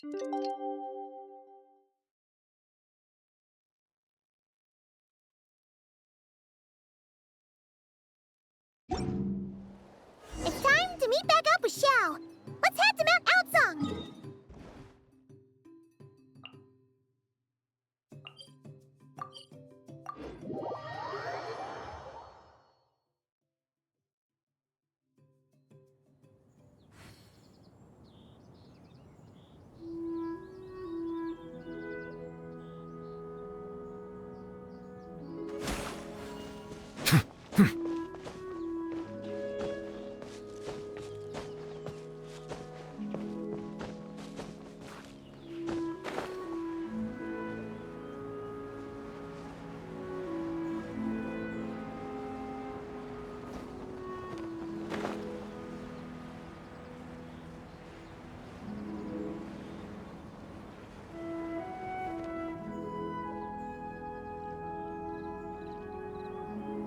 It's time to meet back up with Xiao. Let's head to Mount Outsong.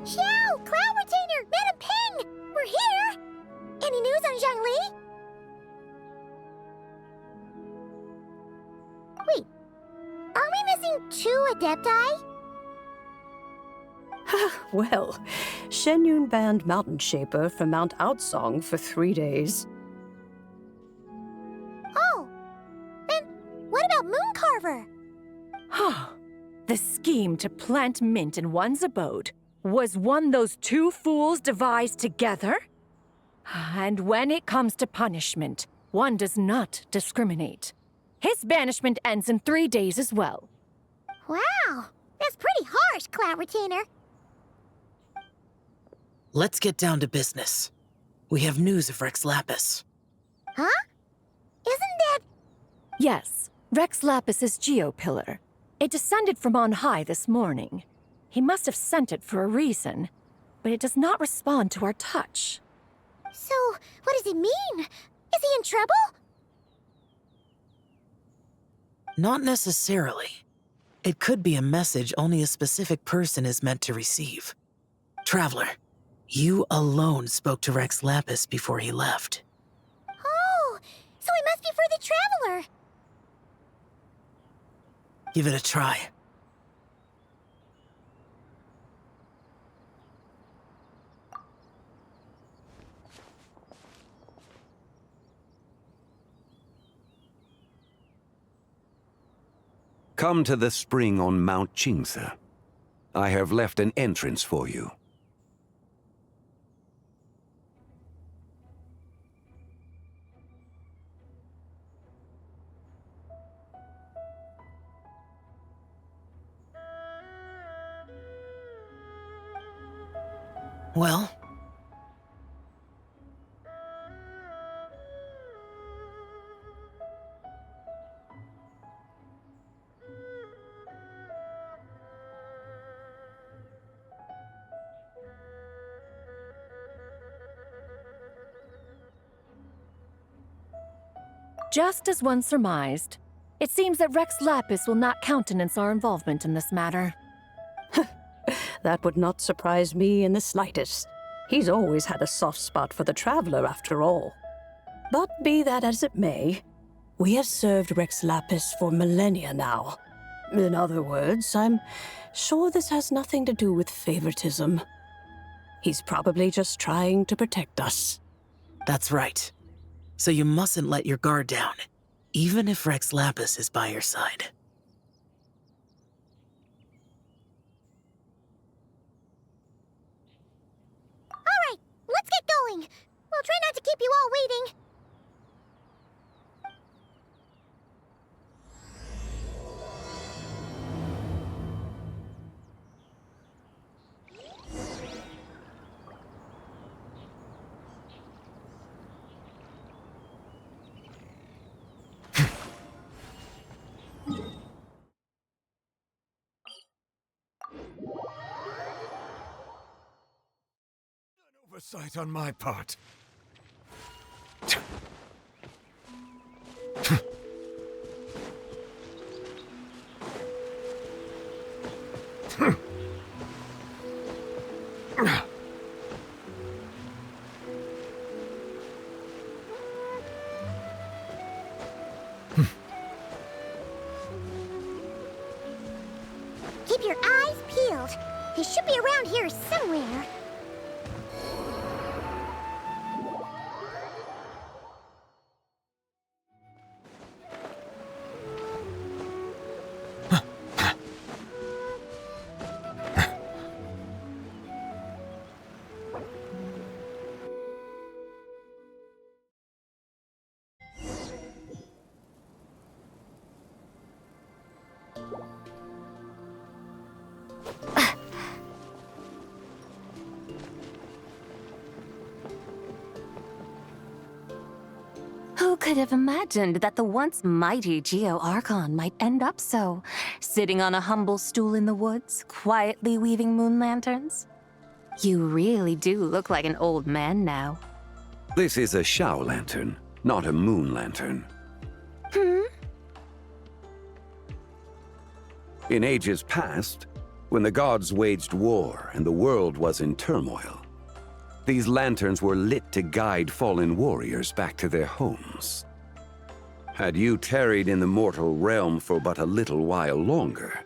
Xiao! Cloud Retainer! Madam Ping! We're here! Any news on Zhongli? Wait, are we missing 2 Adepti? Well, Shenyun banned Mountain Shaper from Mount Outsong for 3 days. Oh, then what about Mooncarver? The scheme to plant mint in one's abode was one those 2 fools devised together? And when it comes to punishment, one does not discriminate. His banishment ends in 3 days as well. Wow, that's pretty harsh, Cloud Retainer. Let's get down to business. We have news of Rex Lapis. Huh? Isn't that... Yes, Rex Lapis's Geopillar. It descended from on high this morning. He must have sent it for a reason, but it does not respond to our touch. So, what does it mean? Is he in trouble? Not necessarily. It could be a message only a specific person is meant to receive. Traveler, you alone spoke to Rex Lapis before he left. Oh, so it must be for the Traveler. Give it a try. Come to the spring on Mount Qingse. I have left an entrance for you. Well? Just as one surmised, it seems that Rex Lapis will not countenance our involvement in this matter. That would not surprise me in the slightest. He's always had a soft spot for the Traveler, after all. But be that as it may, we have served Rex Lapis for millennia now. In other words, I'm sure this has nothing to do with favoritism. He's probably just trying to protect us. That's right. So you mustn't let your guard down, even if Rex Lapis is by your side. All right, let's get going. We'll try not to keep you all waiting. Oversight on my part. keep your eyes peeled. He should be around here somewhere. Who could have imagined that the once mighty Geo Archon might end up so, sitting on a humble stool in the woods, quietly weaving moon lanterns? You really do look like an old man now. This is a Shao lantern, not a moon lantern. In ages past, when the gods waged war and the world was in turmoil, these lanterns were lit to guide fallen warriors back to their homes. Had you tarried in the mortal realm for but a little while longer,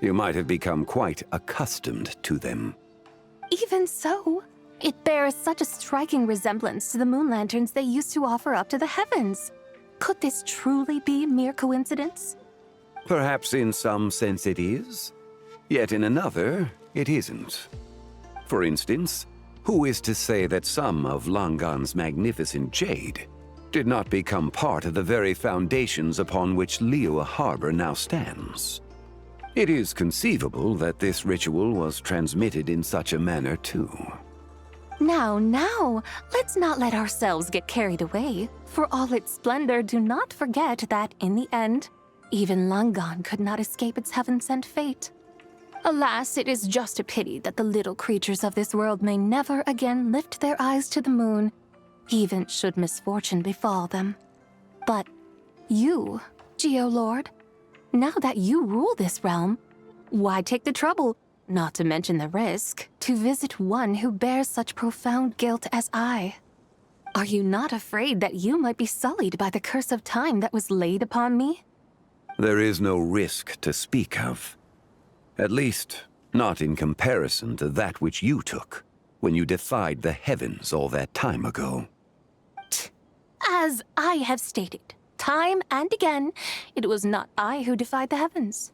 you might have become quite accustomed to them. Even so, it bears such a striking resemblance to the moon lanterns they used to offer up to the heavens. Could this truly be mere coincidence? Perhaps in some sense it is, yet in another, it isn't. For instance, who is to say that some of Langan's magnificent jade did not become part of the very foundations upon which Liyue Harbor now stands? It is conceivable that this ritual was transmitted in such a manner too. Now, let's not let ourselves get carried away. For all its splendor, do not forget that, in the end, even Langan could not escape its heaven-sent fate. Alas, it is just a pity that the little creatures of this world may never again lift their eyes to the moon, even should misfortune befall them. But you, Geo-Lord, now that you rule this realm, why take the trouble, not to mention the risk, to visit one who bears such profound guilt as I? Are you not afraid that you might be sullied by the curse of time that was laid upon me? There is no risk to speak of. At least, not in comparison to that which you took when you defied the heavens all that time ago. As I have stated, time and again, it was not I who defied the heavens.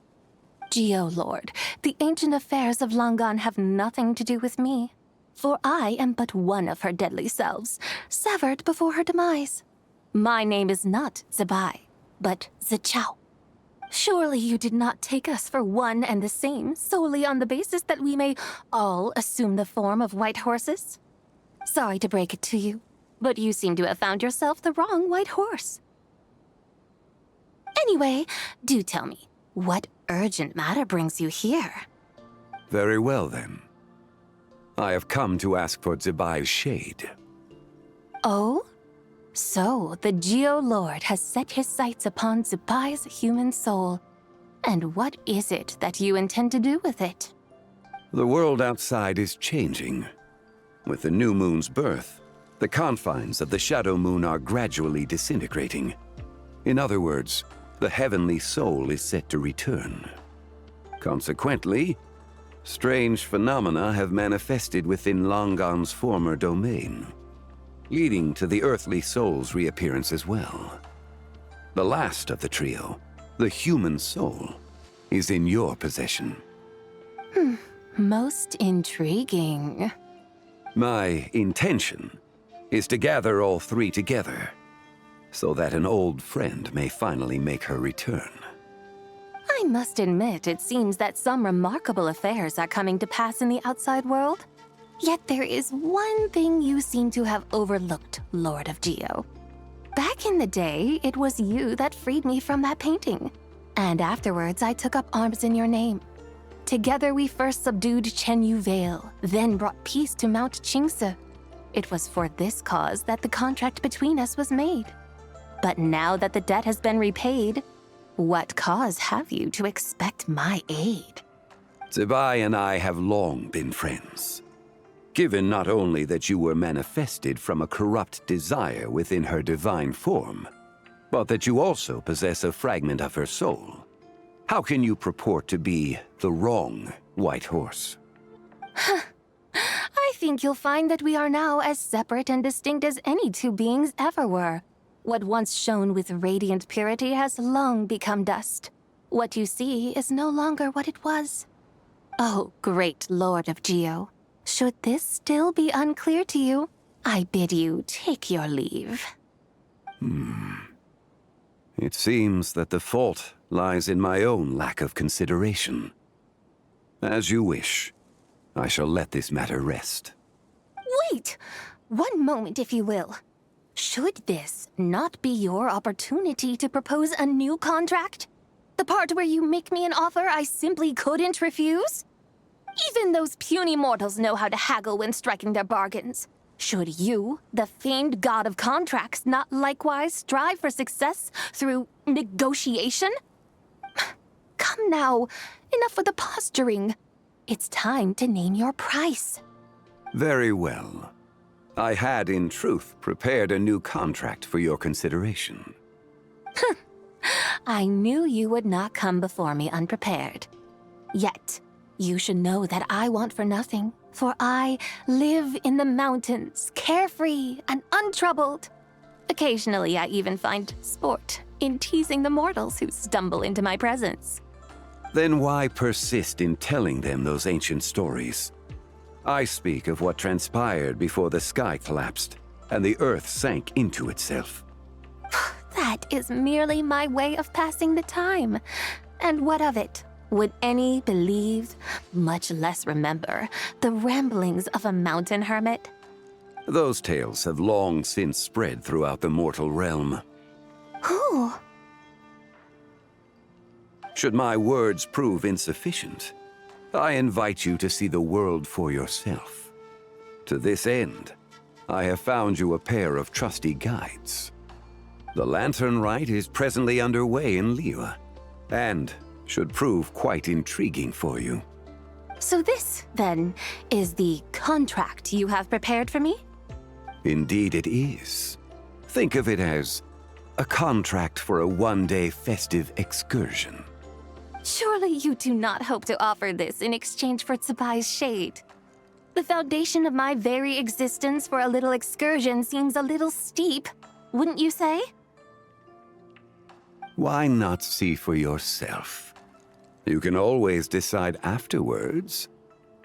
Geo-Lord, the ancient affairs of Langan have nothing to do with me, for I am but one of her deadly selves, severed before her demise. My name is not Zebai, but Zichao. Surely you did not take us for one and the same solely on the basis that we may all assume the form of white horses? Sorry to break it to you, but you seem to have found yourself the wrong white horse. Anyway, do tell me, what urgent matter brings you here? Very well then. I have come to ask for Zebai's shade. Oh? So, the Geo-Lord has set his sights upon Zebai's human soul. And what is it that you intend to do with it? The world outside is changing. With the new moon's birth, the confines of the shadow moon are gradually disintegrating. In other words, the heavenly soul is set to return. Consequently, strange phenomena have manifested within Langan's former domain, leading to the earthly soul's reappearance as well. The last of the trio, the human soul, is in your possession. Most intriguing. My intention is to gather all three together, so that an old friend may finally make her return. I must admit, it seems that some remarkable affairs are coming to pass in the outside world. Yet there is one thing you seem to have overlooked, Lord of Geo. Back in the day, it was you that freed me from that painting. And afterwards, I took up arms in your name. Together we first subdued Chenyu Vale, then brought peace to Mount Qingse. It was for this cause that the contract between us was made. But now that the debt has been repaid, what cause have you to expect my aid? Zebai and I have long been friends. Given not only that you were manifested from a corrupt desire within her divine form, but that you also possess a fragment of her soul. How can you purport to be the wrong white horse? I think you'll find that we are now as separate and distinct as any two beings ever were. What once shone with radiant purity has long become dust. What you see is no longer what it was. Oh, great Lord of Geo, should this still be unclear to you, I bid you take your leave. It seems that the fault lies in my own lack of consideration. As you wish. I shall let this matter rest. Wait! One moment, if you will. Should this not be your opportunity to propose a new contract? The part where you make me an offer I simply couldn't refuse? Even those puny mortals know how to haggle when striking their bargains. Should you, the famed god of contracts, not likewise strive for success through negotiation? Come now, enough with the posturing. It's time to name your price. Very well. I had, in truth, prepared a new contract for your consideration. I knew you would not come before me unprepared. Yet, you should know that I want for nothing, for I live in the mountains, carefree and untroubled. Occasionally, I even find sport in teasing the mortals who stumble into my presence. Then why persist in telling them those ancient stories? I speak of what transpired before the sky collapsed and the earth sank into itself. That is merely my way of passing the time. And what of it? Would any believe, much less remember, the ramblings of a mountain hermit? Those tales have long since spread throughout the mortal realm. Who? Should my words prove insufficient, I invite you to see the world for yourself. To this end, I have found you a pair of trusty guides. The lantern rite is presently underway in Liyue, and should prove quite intriguing for you. So this, then, is the contract you have prepared for me? Indeed it is. Think of it as a contract for a one-day festive excursion. Surely you do not hope to offer this in exchange for Tsubai's shade. The foundation of my very existence for a little excursion seems a little steep, wouldn't you say? Why not see for yourself? You can always decide afterwards.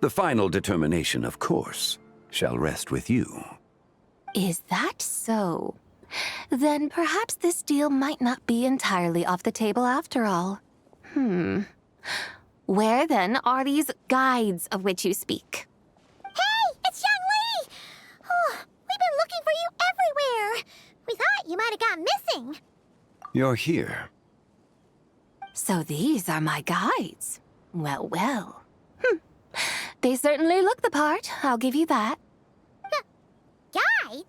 The final determination, of course, shall rest with you. Is that so? Then perhaps this deal might not be entirely off the table after all. Where then are these guides of which you speak? Hey, it's Young Lee! Oh, we've been looking for you everywhere. We thought you might have gone missing. You're here. So these are my guides. Well, well. They certainly look the part, I'll give you that. Guides?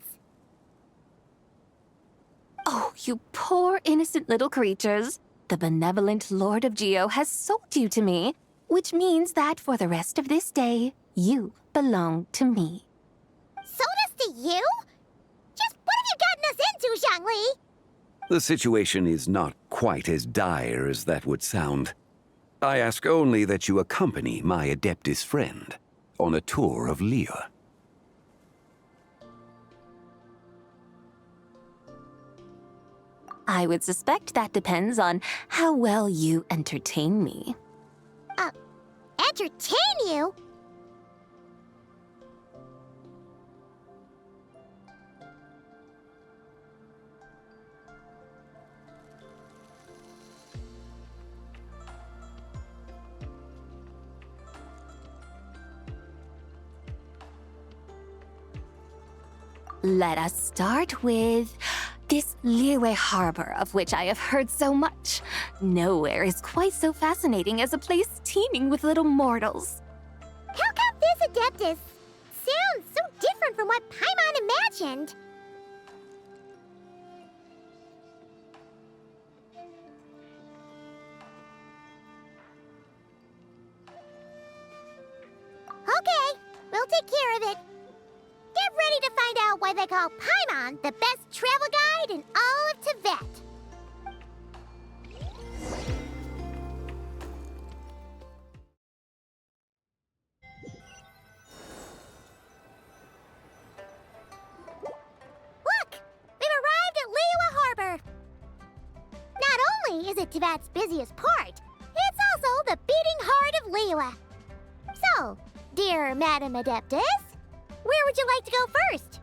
Oh, you poor innocent little creatures. The benevolent Lord of Geo has sold you to me, which means that for the rest of this day, you belong to me. Sold us to you? Just what have you gotten us into, Zhongli? The situation is not quite as dire as that would sound. I ask only that you accompany my Adeptus friend on a tour of Liyue. I would suspect that depends on how well you entertain me. Entertain you? Let us start with this Liyue Harbor of which I have heard so much. Nowhere is quite so fascinating as a place teeming with little mortals. How come this Adeptus sounds so different from what Paimon imagined? Okay, we'll take care of it. Get ready to find out why they call Paimon the best travel guide in all of Tibet. Teyvat's busiest part. It's also the beating heart of Liyue. So, dear Madam Adeptus, where would you like to go first?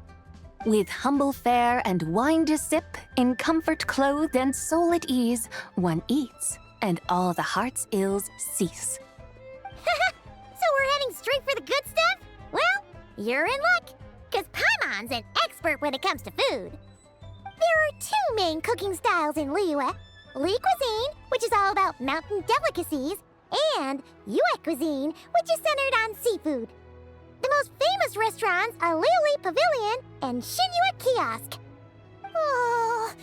With humble fare and wine to sip, in comfort clothed and soul at ease, one eats, and all the heart's ills cease. So we're heading straight for the good stuff? Well, you're in luck, because Paimon's an expert when it comes to food. There are two main cooking styles in Liyue. Li cuisine, which is all about mountain delicacies, and Yue cuisine, which is centered on seafood. The most famous restaurants are Liuli Pavilion and Shinyue Kiosk. Oh,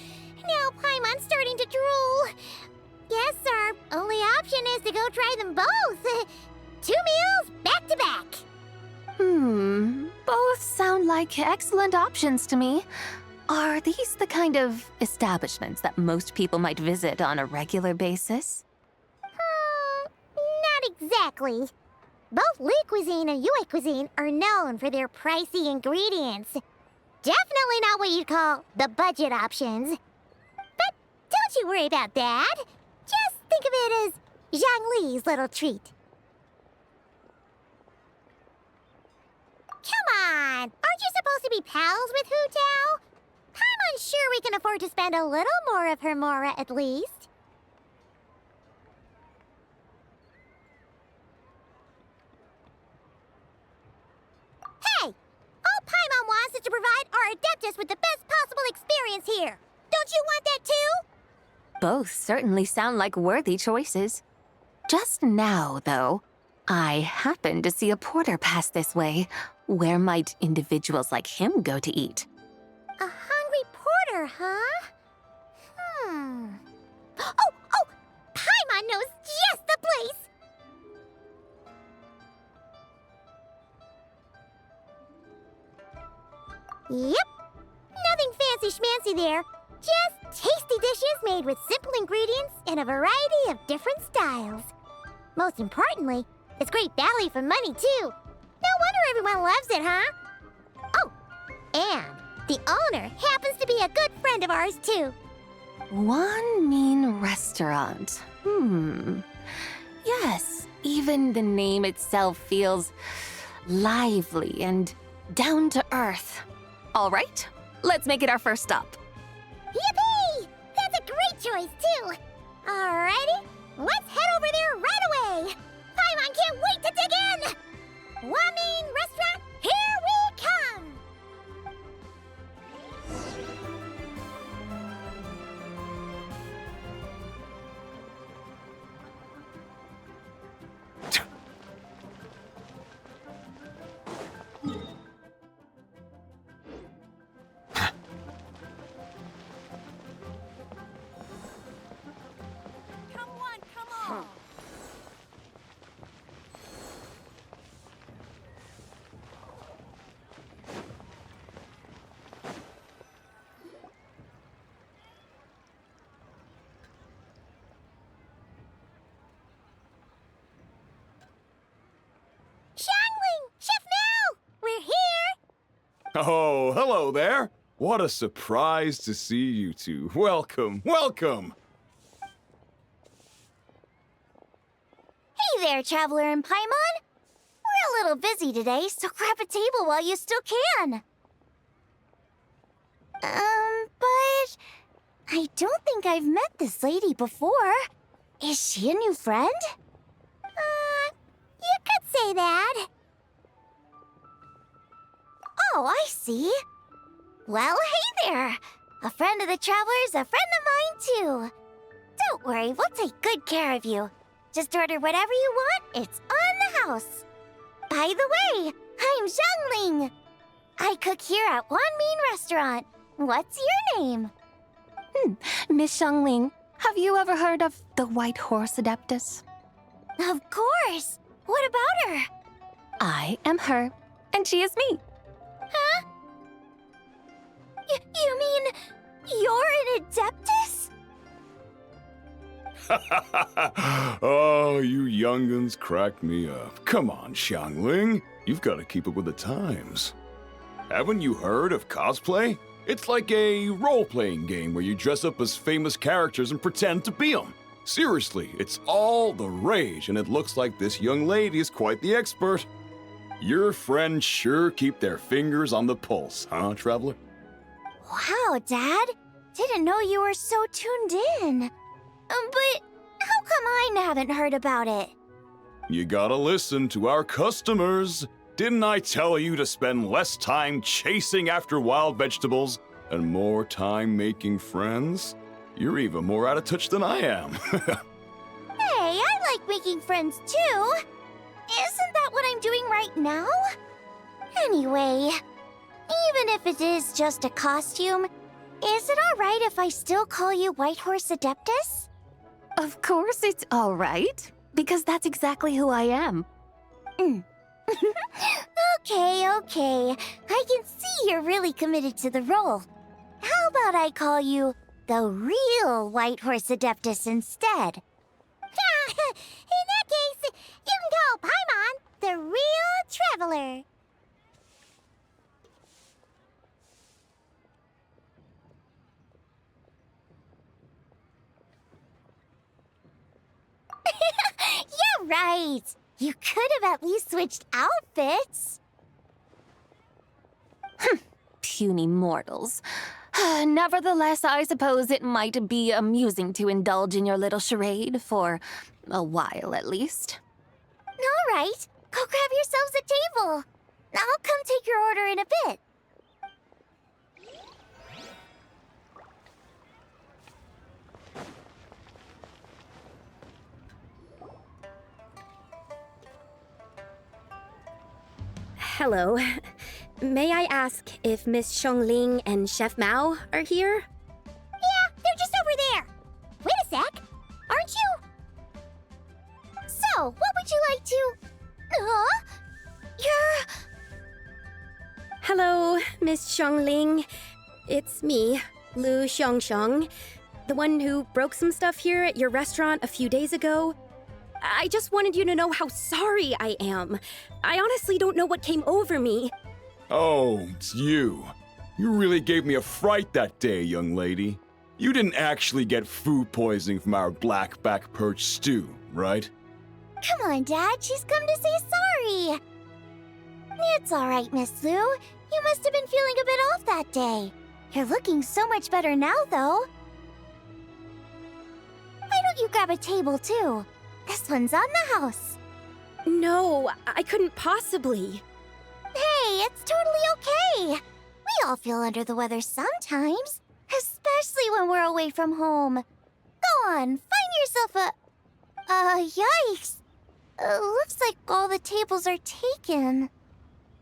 now Paimon's starting to drool. Guess our only option is to go try them both. 2 meals back to back. Both sound like excellent options to me. Are these the kind of establishments that most people might visit on a regular basis? Not exactly. Both Li cuisine and Yue cuisine are known for their pricey ingredients. Definitely not what you'd call the budget options. But don't you worry about that. Just think of it as Zhang Li's little treat. Come on! Aren't you supposed to be pals with Hu Tao? I'm unsure we can afford to spend a little more of her mora at least. Hey! All Paimon wants is to provide our Adeptus with the best possible experience here. Don't you want that too? Both certainly sound like worthy choices. Just now, though, I happened to see a porter pass this way. Where might individuals like him go to eat? A hungry porter, huh? Oh! Paimon knows just the place! Yep. Nothing fancy schmancy there. Just tasty dishes made with simple ingredients in a variety of different styles. Most importantly, it's great value for money, too. No wonder everyone loves it, huh? Oh, and the owner happens to be a good friend of ours, too. One mean restaurant. Yes, even the name itself feels lively and down to earth. All right, let's make it our first stop. Yippee! That's a great choice, too. Alrighty, let's head over there right away. Paimon can't wait to dig in. Wamin Restaurant, here we come. Oh, hello there. What a surprise to see you two. Welcome, welcome. Hey there, Traveler and Paimon. We're a little busy today, so grab a table while you still can. But I don't think I've met this lady before. Is she a new friend? You could say that. Oh, I see. Well, hey there. A friend of the Traveler's a friend of mine, too. Don't worry, we'll take good care of you. Just order whatever you want, it's on the house. By the way, I'm Zhangling. I cook here at Wanmin Restaurant. What's your name? Miss Xiangling, have you ever heard of the White Horse Adeptus? Of course. What about her? I am her, and she is me. Huh? You mean you're an Adeptus? Oh, you younguns crack me up. Come on, Xiangling. You've got to keep up with the times. Haven't you heard of cosplay? It's like a role-playing game where you dress up as famous characters and pretend to be them. Seriously, it's all the rage, and it looks like this young lady is quite the expert. Your friends sure keep their fingers on the pulse, huh, Traveler? Wow, Dad. Didn't know you were so tuned in. But how come I haven't heard about it? You gotta listen to our customers. Didn't I tell you to spend less time chasing after wild vegetables and more time making friends? You're even more out of touch than I am. Hey, I like making friends too. Isn't that what I'm doing right now? Anyway, even if it is just a costume, is it alright if I still call you Whitehorse Adeptus? Of course it's all right, because that's exactly who I am. Okay. I can see you're really committed to the role. How about I call you the real Whitehorse Adeptus instead? In that case, you can call Paimon the real traveler. Yeah, right. You could have at least switched outfits. Puny mortals. Nevertheless, I suppose it might be amusing to indulge in your little charade for a while at least. All right, go grab yourselves a table. I'll come take your order in a bit. Hello. May I ask if Miss Xiongling and Chef Mao are here? Yeah, they're just over there. Wait a sec. Aren't you? So, what would you like to... You're... Hello, Miss Xiongling. It's me, Lu Xiongxiong, the one who broke some stuff here at your restaurant a few days ago. I just wanted you to know how sorry I am. I honestly don't know what came over me. Oh, it's you. You really gave me a fright that day, young lady. You didn't actually get food poisoning from our blackback perch stew, right? Come on, Dad. She's come to say sorry. It's all right, Miss Lu. You must have been feeling a bit off that day. You're looking so much better now, though. Why don't you grab a table, too? This one's on the house. No, I couldn't possibly. Hey, it's totally okay. We all feel under the weather sometimes, especially when we're away from home. Go on, find yourself a... yikes. Looks like all the tables are taken.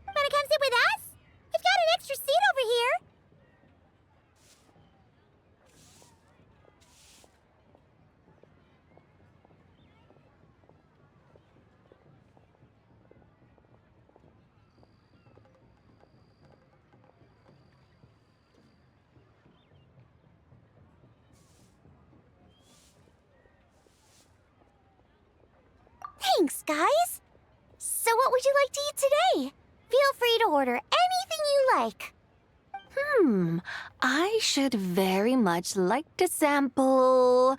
Wanna come sit with us? We've got an extra seat over here. Thanks, guys. So what would you like to eat today? Feel free to order anything you like. I should very much like to sample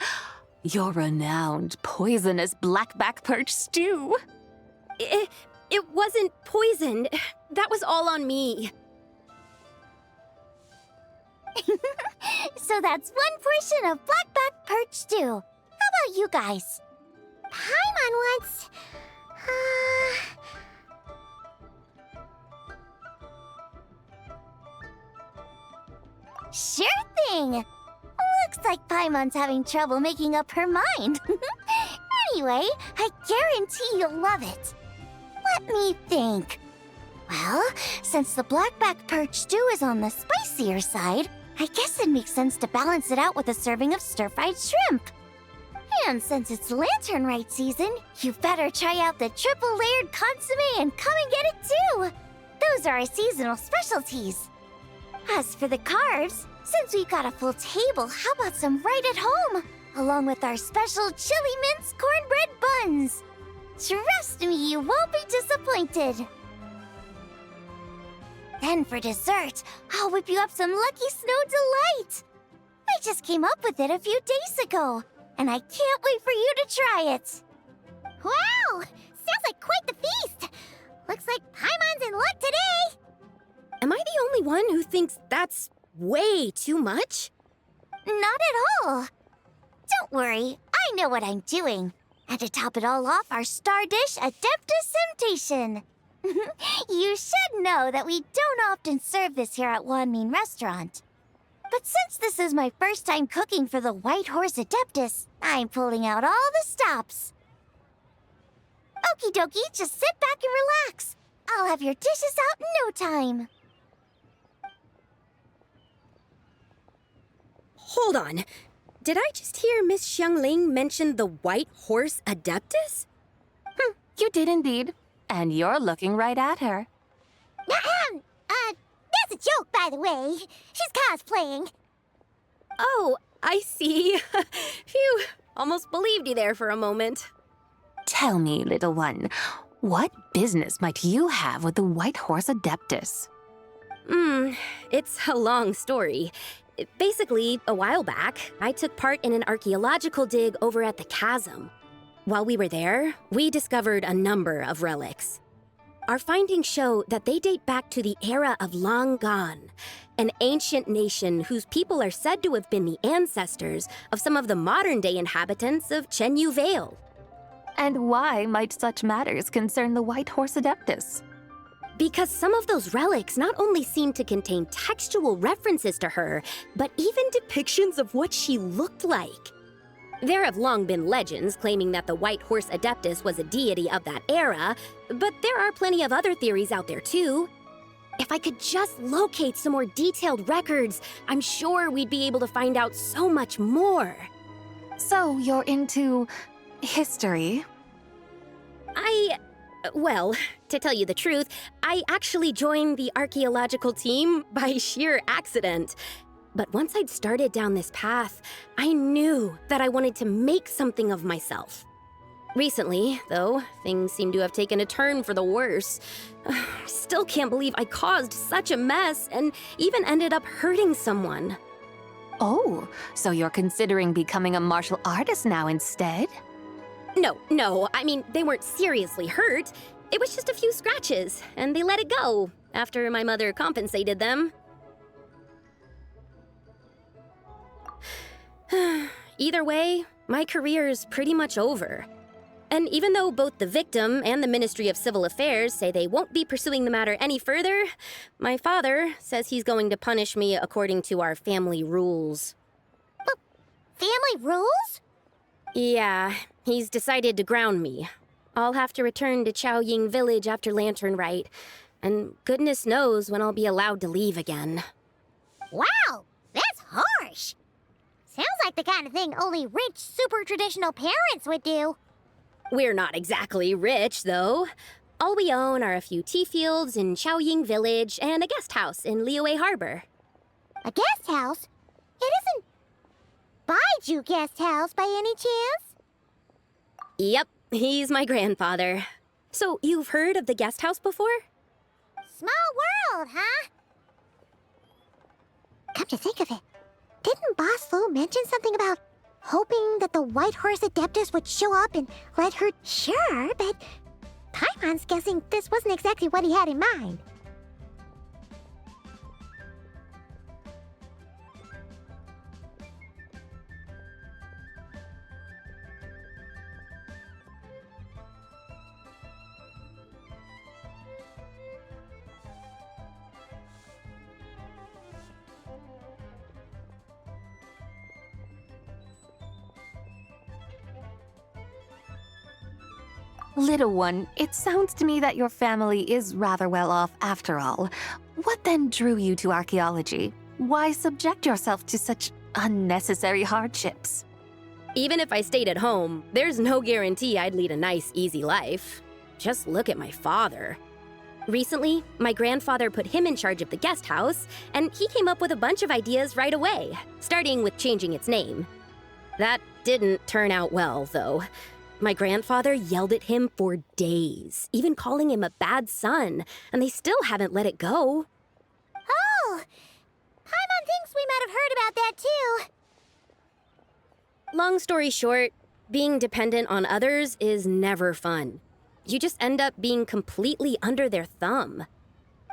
your renowned poisonous blackback perch stew. It wasn't poisoned. That was all on me. So that's one portion of blackback perch stew. How about you guys? Paimon wants... Sure thing! Looks like Paimon's having trouble making up her mind. Anyway, I guarantee you'll love it. Let me think. Well, since the blackback perch stew is on the spicier side, I guess it makes sense to balance it out with a serving of stir-fried shrimp. And since it's Lantern Rite season, you better try out the triple-layered consommé and come and get it too! Those are our seasonal specialties. As for the carbs, since we've got a full table, how about some right at home? Along with our special chili mince cornbread buns. Trust me, you won't be disappointed. Then for dessert, I'll whip you up some Lucky Snow Delight. I just came up with it a few days ago. and I can't wait for you to try it. Wow! Sounds like quite the feast! Looks like Paimon's in luck today! Am I the only one who thinks that's way too much? Not at all. Don't worry, I know what I'm doing. And to top it all off, our star dish, Adeptus Temptation. You should know that we don't often serve this here at Wanmin Restaurant. But since this is my first time cooking for the White Horse Adeptus, I'm pulling out all the stops. Okie dokie, just sit back and relax. I'll have your dishes out in no time. Hold on. Did I just hear Miss Xiangling mention the White Horse Adeptus? You did indeed. And you're looking right at her. That's a joke, by the way. She's cosplaying. Oh, I see. Phew, almost believed you there for a moment. Tell me, little one, what business might you have with the White Horse Adeptus? It's a long story. Basically, a while back, I took part in an archaeological dig over at the chasm. While we were there, we discovered a number of relics. Our findings show that they date back to the era of Long Gone, an ancient nation whose people are said to have been the ancestors of some of the modern-day inhabitants of Chenyu Vale. And why might such matters concern the White Horse Adeptus? Because some of those relics not only seem to contain textual references to her, but even depictions of what she looked like. There have long been legends claiming that the White Horse Adeptus was a deity of that era, but there are plenty of other theories out there too. If I could just locate some more detailed records, I'm sure we'd be able to find out so much more. So you're into history? Well, to tell you the truth, I actually joined the archaeological team by sheer accident. But once I'd started down this path, I knew that I wanted to make something of myself. Recently, though, things seem to have taken a turn for the worse. Still can't believe I caused such a mess and even ended up hurting someone. Oh, so you're considering becoming a martial artist now instead? No, I mean, they weren't seriously hurt. It was just a few scratches, and they let it go after my mother compensated them. Either way, my career is pretty much over. And even though both the victim and the Ministry of Civil Affairs say they won't be pursuing the matter any further, my father says he's going to punish me according to our family rules. Family rules? Yeah, he's decided to ground me. I'll have to return to Chaoying Village after Lantern Rite, and goodness knows when I'll be allowed to leave again. Wow, that's harsh. Sounds like the kind of thing only rich, super traditional parents would do. We're not exactly rich, though. All we own are a few tea fields in Chaoying Village and a guest house in Liyue Harbor. A guest house? It isn't Baiju Guest House by any chance? Yep, he's my grandfather. So you've heard of the guest house before? Small world, huh? Come to think of it, didn't Boss Lu mention something about hoping that the White Horse Adeptus would show up and let her... Sure, but Paimon's guessing this wasn't exactly what he had in mind. Little one, it sounds to me that your family is rather well off after all. What then drew you to archaeology? Why subject yourself to such unnecessary hardships? Even if I stayed at home, there's no guarantee I'd lead a nice, easy life. Just look at my father. Recently, my grandfather put him in charge of the guest house, and he came up with a bunch of ideas right away, starting with changing its name. That didn't turn out well, though. My grandfather yelled at him for days, even calling him a bad son, and they still haven't let it go. Oh! Paimon thinks we might have heard about that too. Long story short, being dependent on others is never fun. You just end up being completely under their thumb.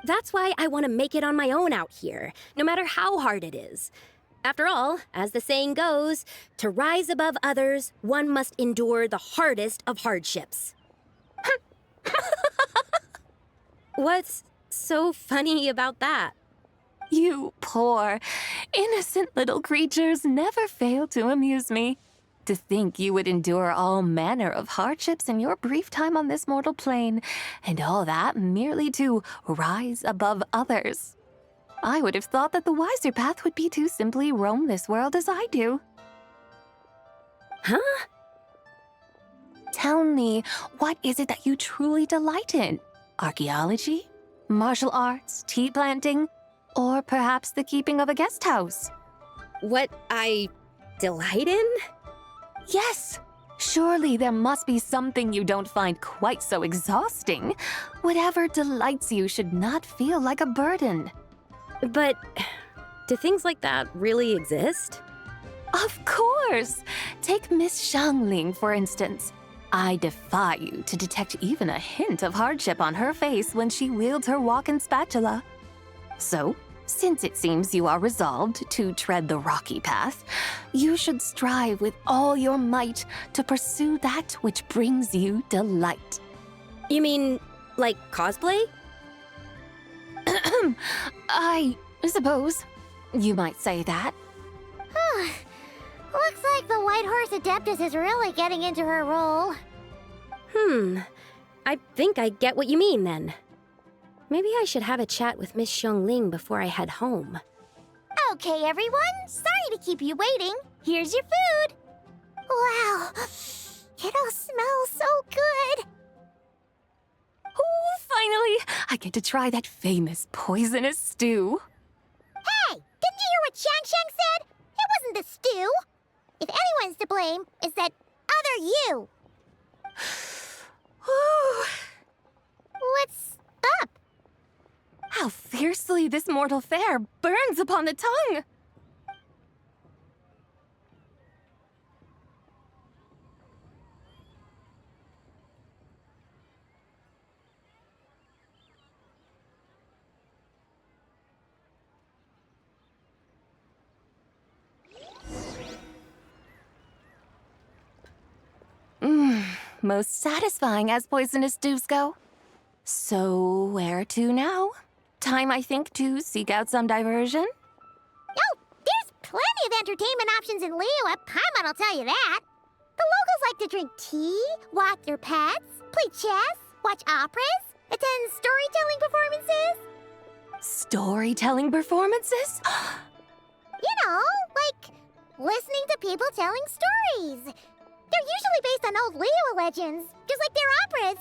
That's why I want to make it on my own out here, no matter how hard it is. After all, as the saying goes, to rise above others, one must endure the hardest of hardships. What's so funny about that? You poor, innocent little creatures never fail to amuse me. To think you would endure all manner of hardships in your brief time on this mortal plane, and all that merely to rise above others. I would have thought that the wiser path would be to simply roam this world as I do. Huh? Tell me, what is it that you truly delight in? Archaeology? Martial arts? Tea planting? Or perhaps the keeping of a guest house? What I delight in? Yes! Surely there must be something you don't find quite so exhausting. Whatever delights you should not feel like a burden. But do things like that really exist? Of course! Take Miss Xiangling, for instance. I defy you to detect even a hint of hardship on her face when she wields her walking spatula. So, since it seems you are resolved to tread the rocky path, you should strive with all your might to pursue that which brings you delight. You mean, like cosplay? I suppose you might say that. Looks like the White Horse Adeptus is really getting into her role. I think I get what you mean then. Maybe I should have a chat with Miss Xiangling before I head home. Okay, everyone. Sorry to keep you waiting. Here's your food. Wow. It all smells so good. Oh, finally! I get to try that famous poisonous stew. Hey, didn't you hear what Shang said? It wasn't the stew. If anyone's to blame, it's that other you. What's up? How fiercely this mortal fare burns upon the tongue! Most satisfying as poisonous stews go. So, where to now? Time, I think, to seek out some diversion? Oh, there's plenty of entertainment options in Liyue. Paimon will tell you that. The locals like to drink tea, walk their pets, play chess, watch operas, attend storytelling performances. Storytelling performances? You know, like listening to people telling stories. They're usually based on old Liyue legends, just like their operas.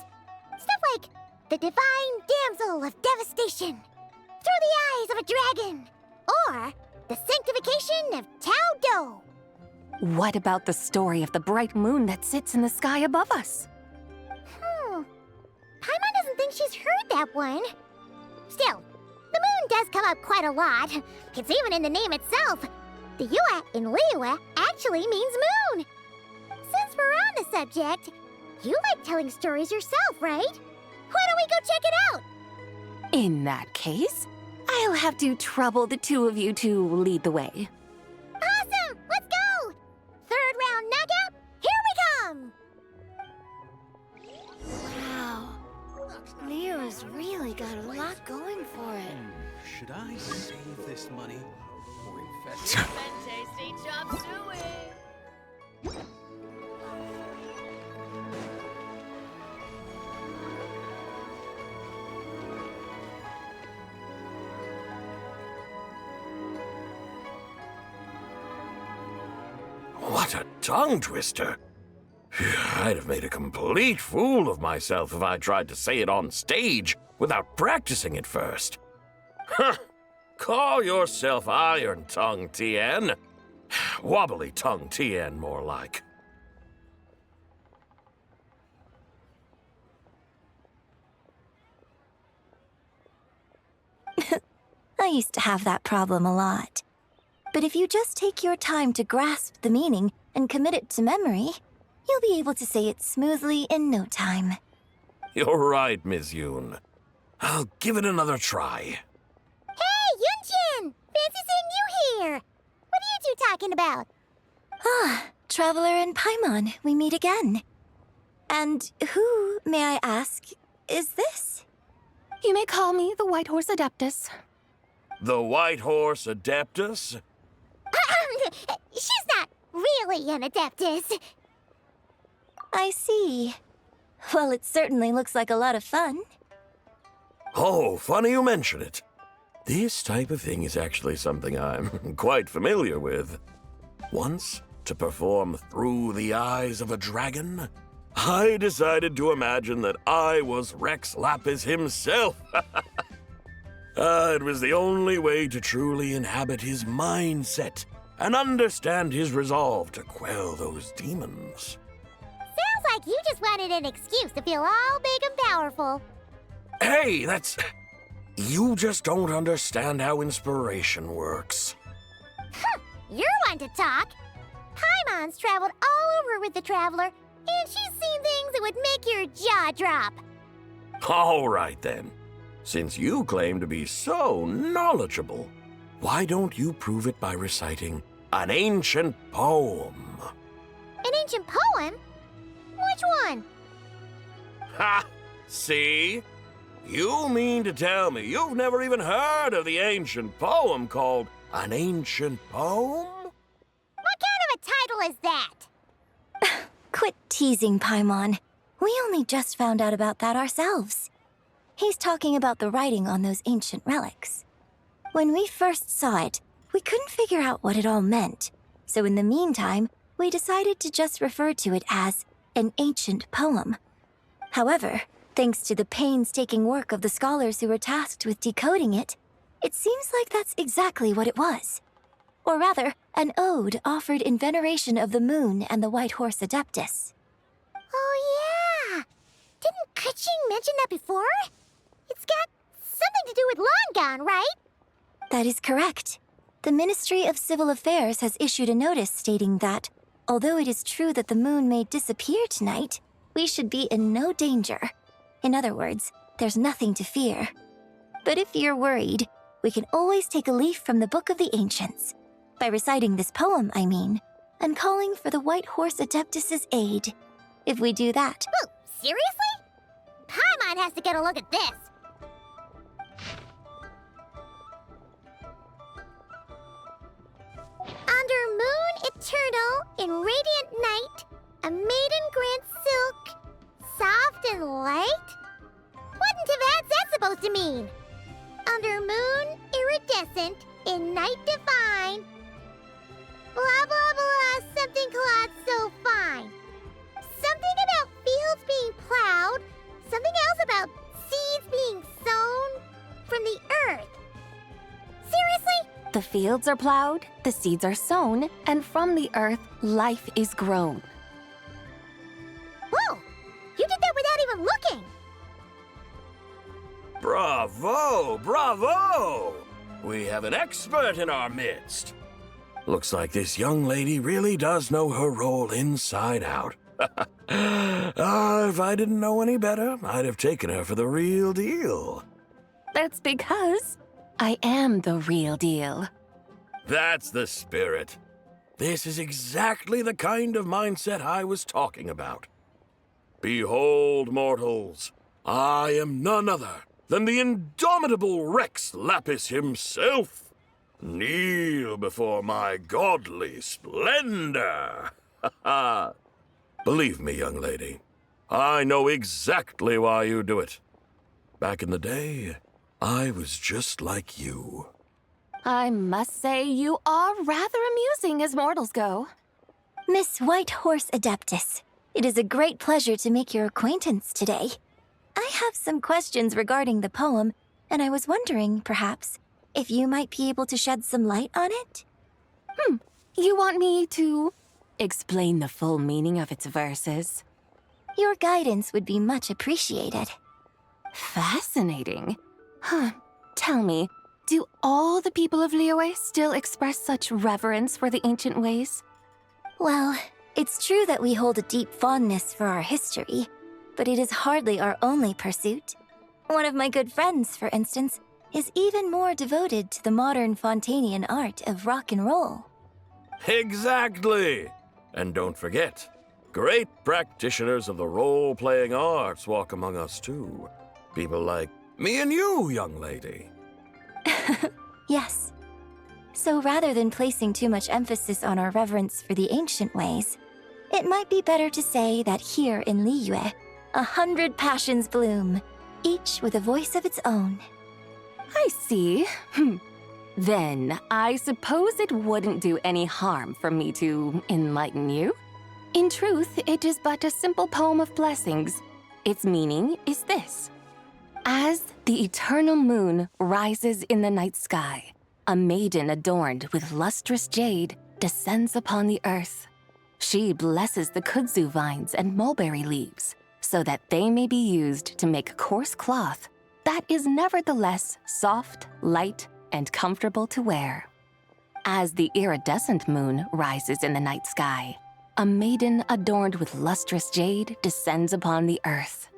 Stuff like The Divine Damsel of Devastation, Through the Eyes of a Dragon, or The Sanctification of Tao Do. What about the story of the bright moon that sits in the sky above us? Paimon doesn't think she's heard that one. Still, the moon does come up quite a lot. It's even in the name itself. The Yue in Liyue actually means moon. Since we're on the subject, you like telling stories yourself, right? Why don't we go check it out? In that case, I'll have to trouble the two of you to lead the way. Awesome! Let's go! Third round knockout, here we come! Wow. Liyue's really got a lot going for it. Should I save this money or invest? Tasty chop suey! What a tongue twister! I'd have made a complete fool of myself if I tried to say it on stage without practicing it first. Huh! Call yourself Iron Tongue, Tien. Wobbly Tongue, Tien, more like. I used to have that problem a lot. But if you just take your time to grasp the meaning, and commit it to memory, you'll be able to say it smoothly in no time. You're right, Miss Yoon. I'll give it another try. Hey, Yunchin! Fancy seeing you here! What are you two talking about? Ah, Traveler and Paimon, we meet again. And who, may I ask, is this? You may call me the White Horse Adeptus. The White Horse Adeptus? She's not really an Adeptus. I see. Well, it certainly looks like a lot of fun. Oh, funny you mention it. This type of thing is actually something I'm quite familiar with. Once, to perform Through the Eyes of a Dragon, I decided to imagine that I was Rex Lapis himself. It was the only way to truly inhabit his mindset and understand his resolve to quell those demons. Sounds like you just wanted an excuse to feel all big and powerful. Hey, You just don't understand how inspiration works. You're one to talk. Paimon's traveled all over with the Traveler, and she's seen things that would make your jaw drop. All right, then. Since you claim to be so knowledgeable, why don't you prove it by reciting an ancient poem? An ancient poem? Which one? Ha! See? You mean to tell me you've never even heard of the ancient poem called An Ancient Poem? What kind of a title is that? Quit teasing, Paimon. We only just found out about that ourselves. He's talking about the writing on those ancient relics. When we first saw it, we couldn't figure out what it all meant. So in the meantime, we decided to just refer to it as an ancient poem. However, thanks to the painstaking work of the scholars who were tasked with decoding it, it seems like that's exactly what it was. Or rather, an ode offered in veneration of the moon and the White Horse Adeptus. Oh, yeah! Didn't Kuching mention that before? It's got something to do with Longon, right? That is correct. The Ministry of Civil Affairs has issued a notice stating that, although it is true that the moon may disappear tonight, we should be in no danger. In other words, there's nothing to fear. But if you're worried, we can always take a leaf from the Book of the Ancients. By reciting this poem, I mean, and calling for the White Horse Adeptus's aid. If we do that... Oh, seriously? Paimon has to get a look at this. Under moon eternal, in radiant night, a maiden grants silk, soft and light? Wouldn't have had that supposed to mean? Under moon iridescent, in night divine. Blah blah blah, something cloth so fine. Something about fields being plowed, something else about seeds being sown from the earth. Seriously? The fields are plowed, the seeds are sown, and from the earth, life is grown. Whoa! You did that without even looking! Bravo! Bravo! We have an expert in our midst. Looks like this young lady really does know her role inside out. If I didn't know any better, I'd have taken her for the real deal. That's because I am the real deal. That's the spirit. This is exactly the kind of mindset I was talking about. Behold, mortals, I am none other than the indomitable Rex Lapis himself. Kneel before my godly splendor. Believe me, young lady, I know exactly why you do it. Back in the day, I was just like you. I must say you are rather amusing as mortals go. Miss White Horse Adeptus, it is a great pleasure to make your acquaintance today. I have some questions regarding the poem, and I was wondering, perhaps, if you might be able to shed some light on it? You want me to explain the full meaning of its verses? Your guidance would be much appreciated. Fascinating. Tell me, do all the people of Liyue still express such reverence for the ancient ways? Well, it's true that we hold a deep fondness for our history, but it is hardly our only pursuit. One of my good friends, for instance, is even more devoted to the modern Fontanian art of rock and roll. Exactly! And don't forget, great practitioners of the role-playing arts walk among us too. People like me and you, young lady. Yes. So rather than placing too much emphasis on our reverence for the ancient ways, it might be better to say that here in Liyue, 100 passions bloom, each with a voice of its own. I see. Then, I suppose it wouldn't do any harm for me to enlighten you. In truth, it is but a simple poem of blessings. Its meaning is this. As the eternal moon rises in the night sky, a maiden adorned with lustrous jade descends upon the earth. She blesses the kudzu vines and mulberry leaves so that they may be used to make coarse cloth that is nevertheless soft, light, and comfortable to wear. As the iridescent moon rises in the night sky, a maiden adorned with lustrous jade descends upon the earth.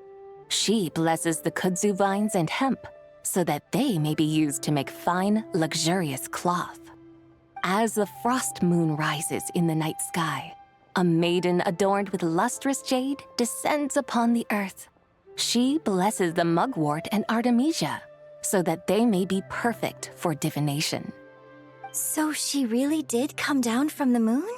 She blesses the kudzu vines and hemp so that they may be used to make fine, luxurious cloth. As the frost moon rises in the night sky, a maiden adorned with lustrous jade descends upon the earth. She blesses the mugwort and artemisia so that they may be perfect for divination. So she really did come down from the moon?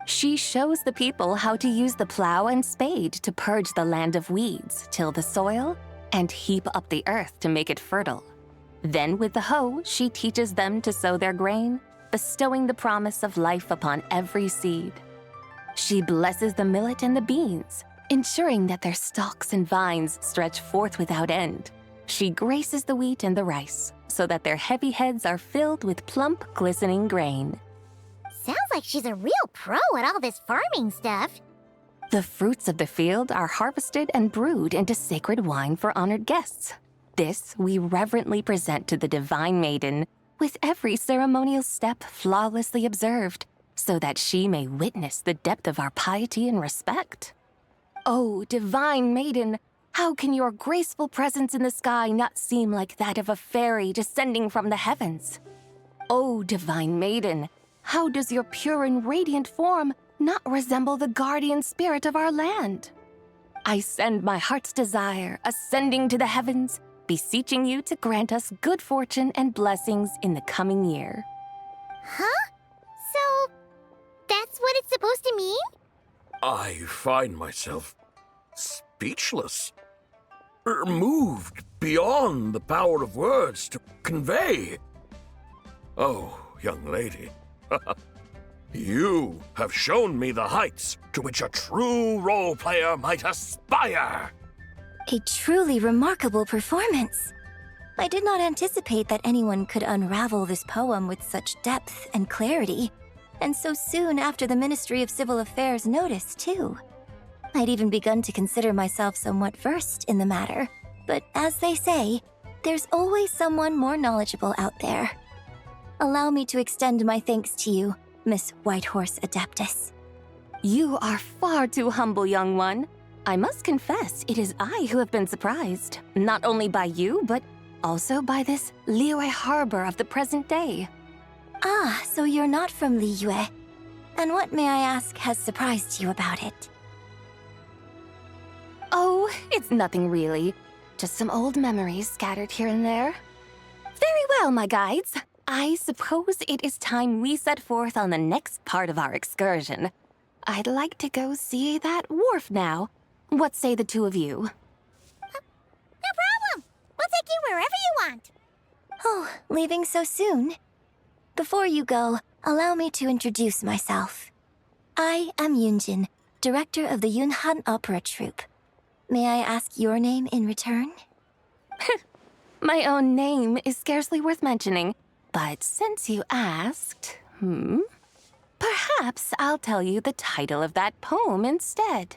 She shows the people how to use the plow and spade to purge the land of weeds, till the soil, and heap up the earth to make it fertile. Then with the hoe, she teaches them to sow their grain, bestowing the promise of life upon every seed. She blesses the millet and the beans, ensuring that their stalks and vines stretch forth without end. She graces the wheat and the rice, so that their heavy heads are filled with plump, glistening grain. Sounds like she's a real pro at all this farming stuff. The fruits of the field are harvested and brewed into sacred wine for honored guests. This we reverently present to the divine maiden, with every ceremonial step flawlessly observed, so that she may witness the depth of our piety and respect. Oh, divine maiden, how can your graceful presence in the sky not seem like that of a fairy descending from the heavens? Oh, divine maiden, how does your pure and radiant form not resemble the guardian spirit of our land? I send my heart's desire, ascending to the heavens, beseeching you to grant us good fortune and blessings in the coming year. Huh? So, that's what it's supposed to mean? I find myself speechless, moved beyond the power of words to convey. Oh, young lady, you have shown me the heights to which a true role player might aspire. A truly remarkable performance. I did not anticipate that anyone could unravel this poem with such depth and clarity, and so soon after the Ministry of Civil Affairs notice, too. I'd even begun to consider myself somewhat versed in the matter, but as they say, there's always someone more knowledgeable out there. Allow me to extend my thanks to you, Miss Whitehorse Adeptus. You are far too humble, young one. I must confess, it is I who have been surprised, not only by you, but also by this Liyue harbor of the present day. Ah, so you're not from Liyue. And what, may I ask, has surprised you about it? Oh, it's nothing really. Just some old memories scattered here and there. Very well, my guides. I suppose it is time we set forth on the next part of our excursion. I'd like to go see that wharf now. What say the two of you? No problem. We'll take you wherever you want. Oh, leaving so soon? Before you go, allow me to introduce myself. I am Yunjin, director of the Yunhan Opera Troupe. May I ask your name in return? My own name is scarcely worth mentioning, but since you asked, perhaps I'll tell you the title of that poem instead.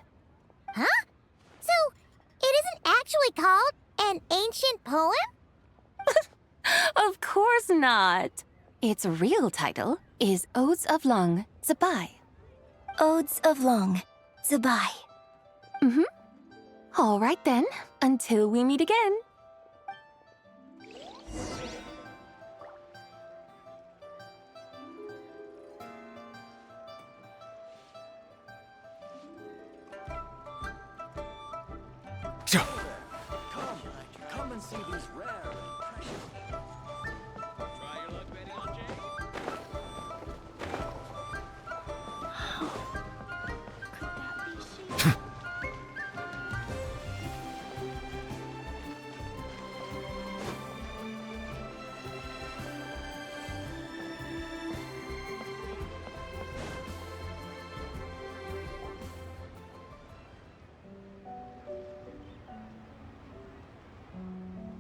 Huh? So, it isn't actually called an ancient poem? Of course not. Its real title is Odes of Long Zabai. Odes of Long Zabai. Mm-hmm. All right then, until we meet again. Come and see these rare and precious. Try your luck betting on Jay. Could that be she?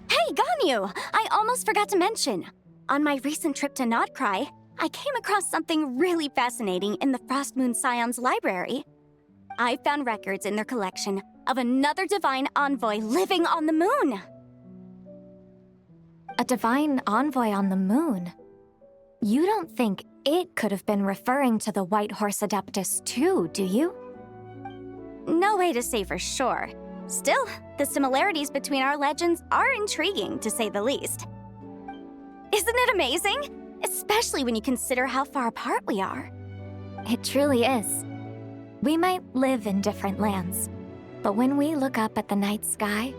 Hey, Ganyu! I almost forgot to mention. On my recent trip to Notcry, I came across something really fascinating in the Frost Moon Scion's library. I found records in their collection of another divine envoy living on the moon. A divine envoy on the moon? You don't think it could have been referring to the White Horse Adeptus too, do you? No way to say for sure. Still, the similarities between our legends are intriguing, to say the least. Isn't it amazing? Especially when you consider how far apart we are. It truly is. We might live in different lands, but when we look up at the night sky,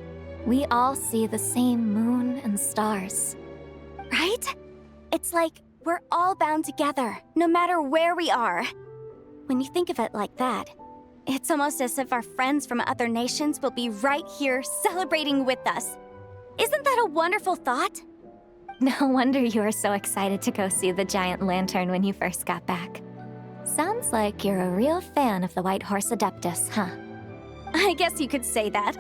we all see the same moon and stars. Right? It's like we're all bound together, no matter where we are. When you think of it like that, it's almost as if our friends from other nations will be right here celebrating with us. Isn't that a wonderful thought? No wonder you were so excited to go see the giant lantern when you first got back. Sounds like you're a real fan of the White Horse Adeptus, huh? I guess you could say that.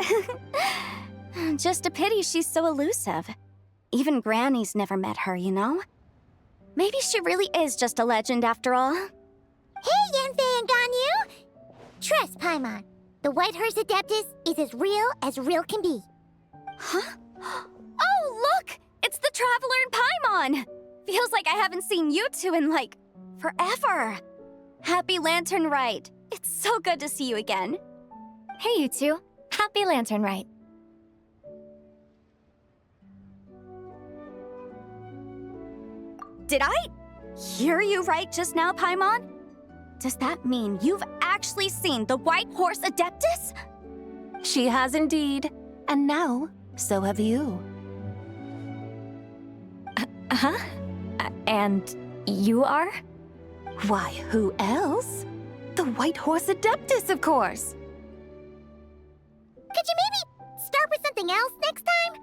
Just a pity she's so elusive. Even Granny's never met her, you know? Maybe she really is just a legend after all. Hey, Yanfei and Ganyu! Trust, Paimon. The White Horse Adeptus is as real can be. Huh? Oh, look! It's the Traveler and Paimon! Feels like I haven't seen you two in, like, forever. Happy Lantern Rite. It's so good to see you again. Hey, you two. Happy Lantern Rite. Did I hear you right just now, Paimon? Does that mean you've actually seen the White Horse Adeptus? She has indeed. And now, so have you. Huh? And you are? Why, who else? The White Horse Adeptus, of course. Could you maybe start with something else next time?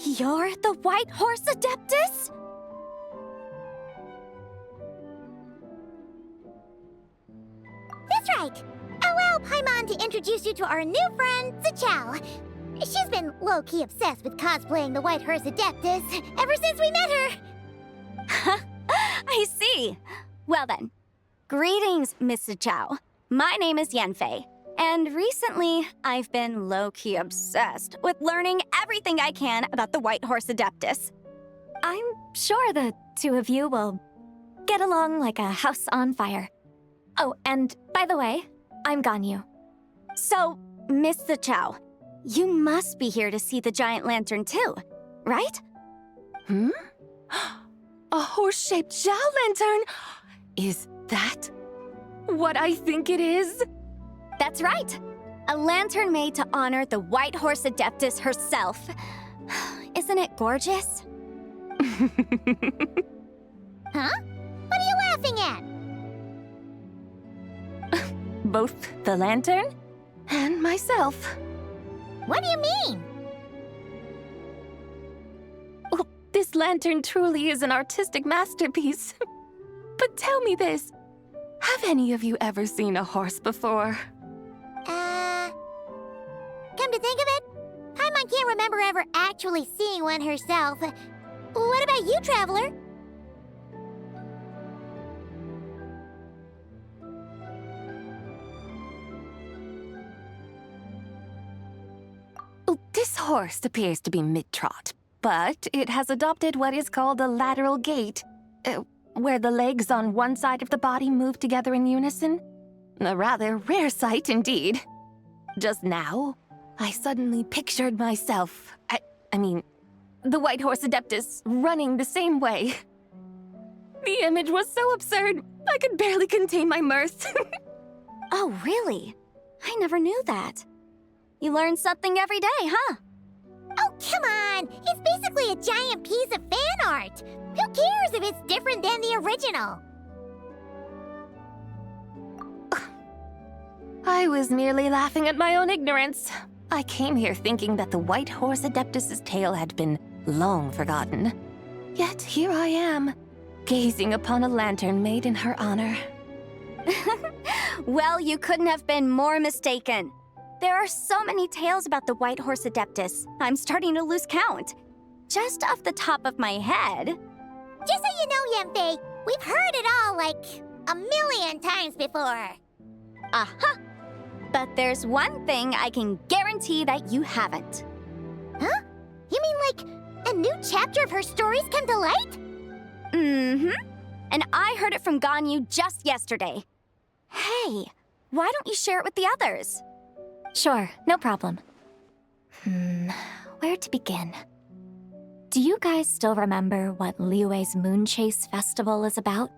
You're the White Horse Adeptus? That's right. Allow Paimon to introduce you to our new friend, Zichao. She's been low-key obsessed with cosplaying the White Horse Adeptus ever since we met her. I see. Well then, greetings, Miss Zichao. My name is Yanfei, and recently I've been low-key obsessed with learning everything I can about the White Horse Adeptus. I'm sure the two of you will get along like a house on fire. Oh, and by the way, I'm Ganyu. So, Miss Zichao, you must be here to see the giant lantern too, right? Hmm? A horse-shaped Zhao lantern? Is that what I think it is? That's right. A lantern made to honor the White Horse Adeptus herself. Isn't it gorgeous? Huh? What are you laughing at? Both the lantern and myself. What do you mean? Well, this lantern truly is an artistic masterpiece. But tell me this, have any of you ever seen a horse before? Come to think of it, Paimon can't remember ever actually seeing one herself. What about you, Traveler? Oh, this horse appears to be mid-trot, but it has adopted what is called a lateral gait, where the legs on one side of the body move together in unison. A rather rare sight indeed. Just now, I suddenly pictured myself, I mean, the White Horse Adeptus running the same way. The image was so absurd, I could barely contain my mirth. Oh, really? I never knew that. You learn something every day, huh? Oh, come on! It's basically a giant piece of fan art! Who cares if it's different than the original? I was merely laughing at my own ignorance. I came here thinking that the White Horse Adeptus's tale had been long forgotten. Yet here I am, gazing upon a lantern made in her honor. Well, you couldn't have been more mistaken. There are so many tales about the White Horse Adeptus, I'm starting to lose count. Just off the top of my head... Just so you know, Yanfei, we've heard it all like a million times before. Uh-huh. But there's one thing I can guarantee that you haven't. Huh? You mean like a new chapter of her stories come to light? Mm-hmm. And I heard it from Ganyu just yesterday. Hey, why don't you share it with the others? Sure, no problem. Where to begin? Do you guys still remember what Liyue's Moon Chase Festival is about?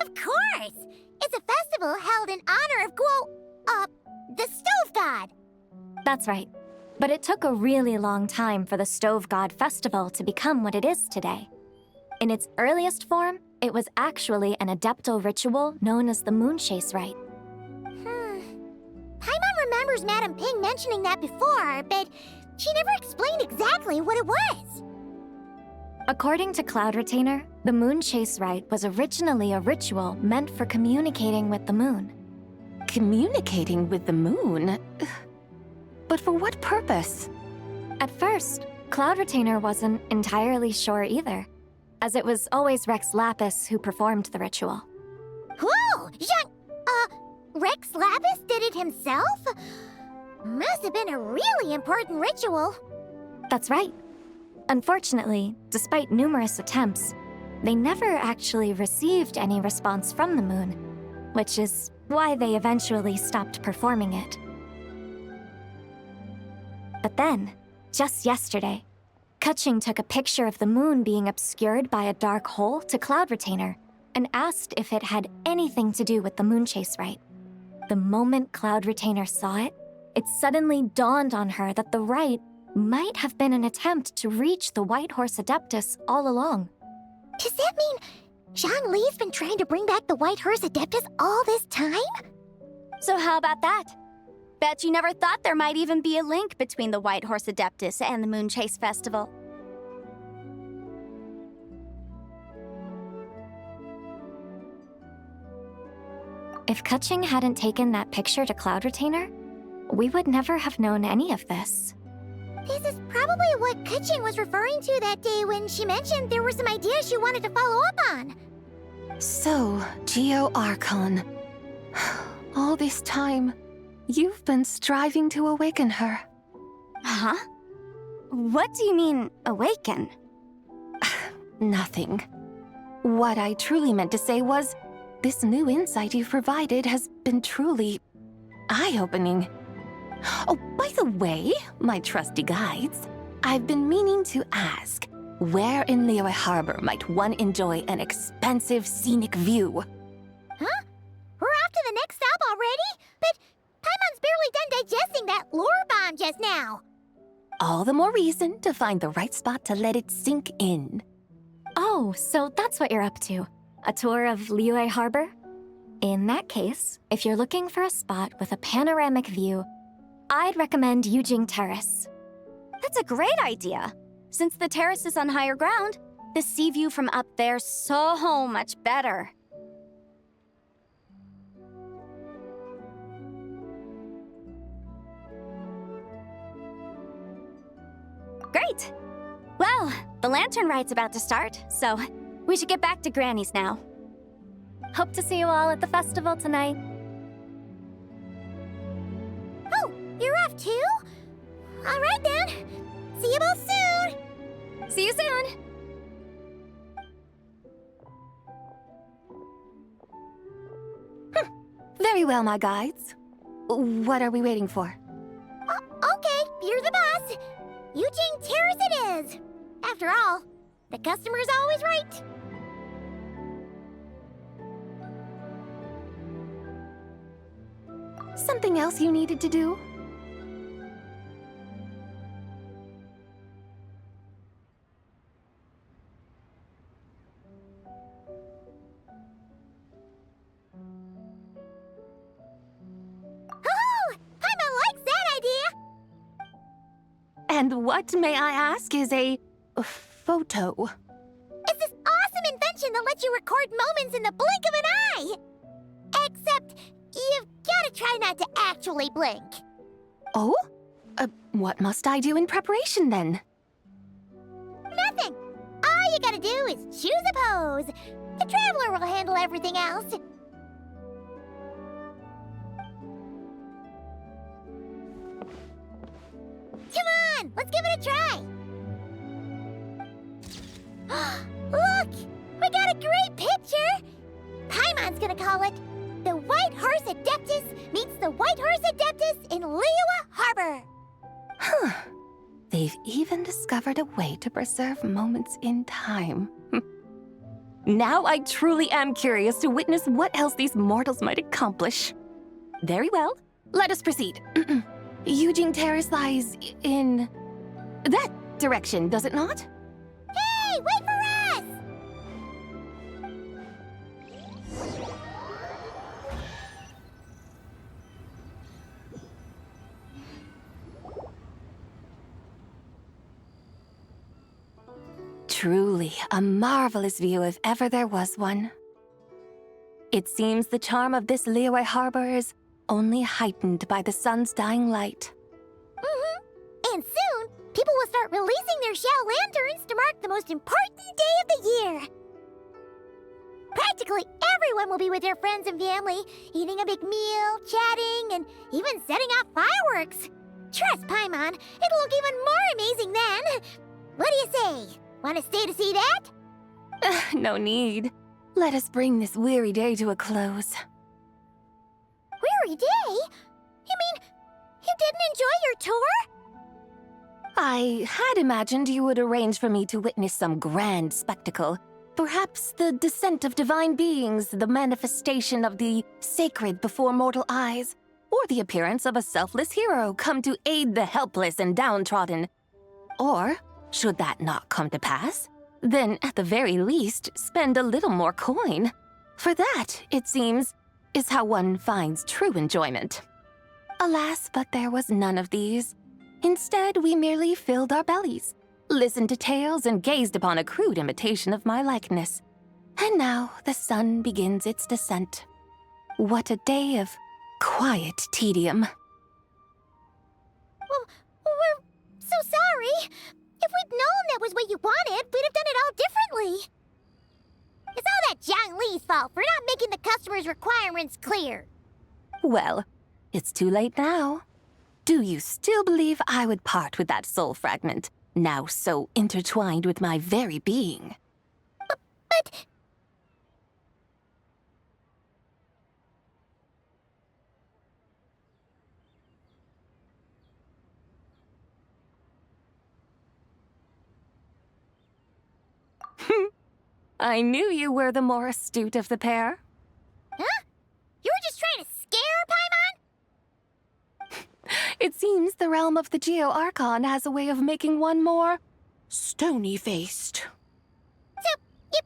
Of course! It's a festival held in honor of the Stove God! That's right. But it took a really long time for the Stove God Festival to become what it is today. In its earliest form, it was actually an adeptal ritual known as the Moon Chase Rite. Paimon remembers Madame Ping mentioning that before, but she never explained exactly what it was. According to Cloud Retainer, the Moon Chase Rite was originally a ritual meant for communicating with the moon. Communicating with the moon? But for what purpose? At first, Cloud Retainer wasn't entirely sure either, as it was always Rex Lapis who performed the ritual. Whoa! Rex Lapis did it himself? Must have been a really important ritual. That's right. Unfortunately, despite numerous attempts, they never actually received any response from the moon, which is why they eventually stopped performing it. But then, just yesterday, Keqing took a picture of the moon being obscured by a dark hole to Cloud Retainer and asked if it had anything to do with the Moon Chase Rite. The moment Cloud Retainer saw it, it suddenly dawned on her that the rite might have been an attempt to reach the White Horse Adeptus all along. Does that mean Zhang Li's been trying to bring back the White Horse Adeptus all this time? So how about that? Bet you never thought there might even be a link between the White Horse Adeptus and the Moon Chase Festival. If Keqing hadn't taken that picture to Cloud Retainer, we would never have known any of this. This is probably what Keqing was referring to that day when she mentioned there were some ideas she wanted to follow up on. So, Geo Archon. All this time, you've been striving to awaken her. Huh? What do you mean, awaken? Nothing. What I truly meant to say was, this new insight you've provided has been truly eye-opening. Oh, by the way, my trusty guides, I've been meaning to ask, where in Liyue Harbor might one enjoy an expansive scenic view? Huh? We're off to the next stop already? But Paimon's barely done digesting that lore bomb just now. All the more reason to find the right spot to let it sink in. Oh, so that's what you're up to. A tour of Liyue Harbor? In that case, if you're looking for a spot with a panoramic view, I'd recommend Yujing Terrace. That's a great idea. Since the terrace is on higher ground, the sea view from up there's so much better. Great! Well, the lantern ride's about to start, so we should get back to Granny's now. Hope to see you all at the festival tonight. Oh, you're off too? All right then. See you both soon. See you soon! Very well, my guides. What are we waiting for? Okay, you're the boss. Eugene Terrace it is. After all, the customer's always right. Something else you needed to do? And what, may I ask, is a photo? It's this awesome invention that lets you record moments in the blink of an eye! Except, you've gotta try not to actually blink. Oh? What must I do in preparation, then? Nothing! All you gotta do is choose a pose. The Traveler will handle everything else. Come on, let's give it a try. Look, we got a great picture. Paimon's gonna call it "The White Horse Adeptus Meets the White Horse Adeptus in Liyue Harbor." Huh. They've even discovered a way to preserve moments in time. Now I truly am curious to witness what else these mortals might accomplish. Very well, let us proceed. Eugene Terrace lies in that direction, does it not? Hey, wait for us! Truly a marvelous view if ever there was one. It seems the charm of this Liyue Harbor is only heightened by the sun's dying light. And soon, people will start releasing their shell lanterns to mark the most important day of the year. Practically everyone will be with their friends and family, eating a big meal, chatting, and even setting off fireworks. Trust Paimon, it'll look even more amazing then. What do you say? Want to stay to see that? No need. Let us bring this weary day to a close. Weary day? You mean you didn't enjoy your tour? I had imagined you would arrange for me to witness some grand spectacle. Perhaps the descent of divine beings, the manifestation of the sacred before mortal eyes, or the appearance of a selfless hero come to aid the helpless and downtrodden. Or, should that not come to pass, then at the very least spend a little more coin. For that, it seems, is how one finds true enjoyment. Alas, but there was none of these. Instead, we merely filled our bellies, listened to tales, and gazed upon a crude imitation of my likeness. And now the sun begins its descent. What a day of quiet tedium. Well, we're so sorry. If we'd known that was what you wanted, we'd have done it all differently. It's all that Zhang Li's fault for not making the customer's requirements clear. Well, it's too late now. Do you still believe I would part with that soul fragment, now so intertwined with my very being? But... I knew you were the more astute of the pair. Huh? You were just trying to scare Paimon? It seems the realm of the Geo-Archon has a way of making one more stony-faced. So, you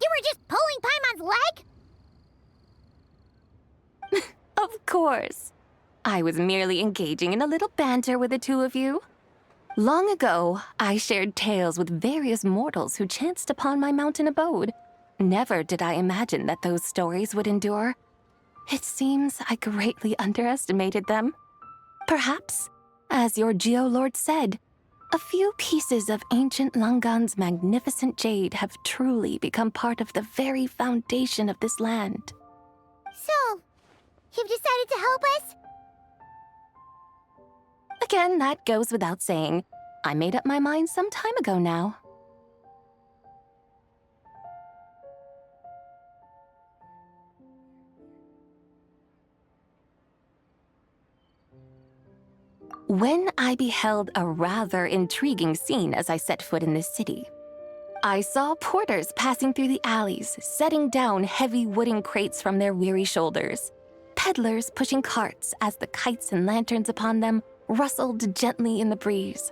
were just pulling Paimon's leg? Of course. I was merely engaging in a little banter with the two of you. Long ago, I shared tales with various mortals who chanced upon my mountain abode. Never did I imagine that those stories would endure. It seems I greatly underestimated them. Perhaps, as your Geolord said, a few pieces of ancient Langan's magnificent jade have truly become part of the very foundation of this land. So, you've decided to help us? Again, that goes without saying. I made up my mind some time ago now. when I beheld a rather intriguing scene as I set foot in this city. I saw porters passing through the alleys, setting down heavy wooden crates from their weary shoulders. Peddlers pushing carts as the kites and lanterns upon them rustled gently in the breeze.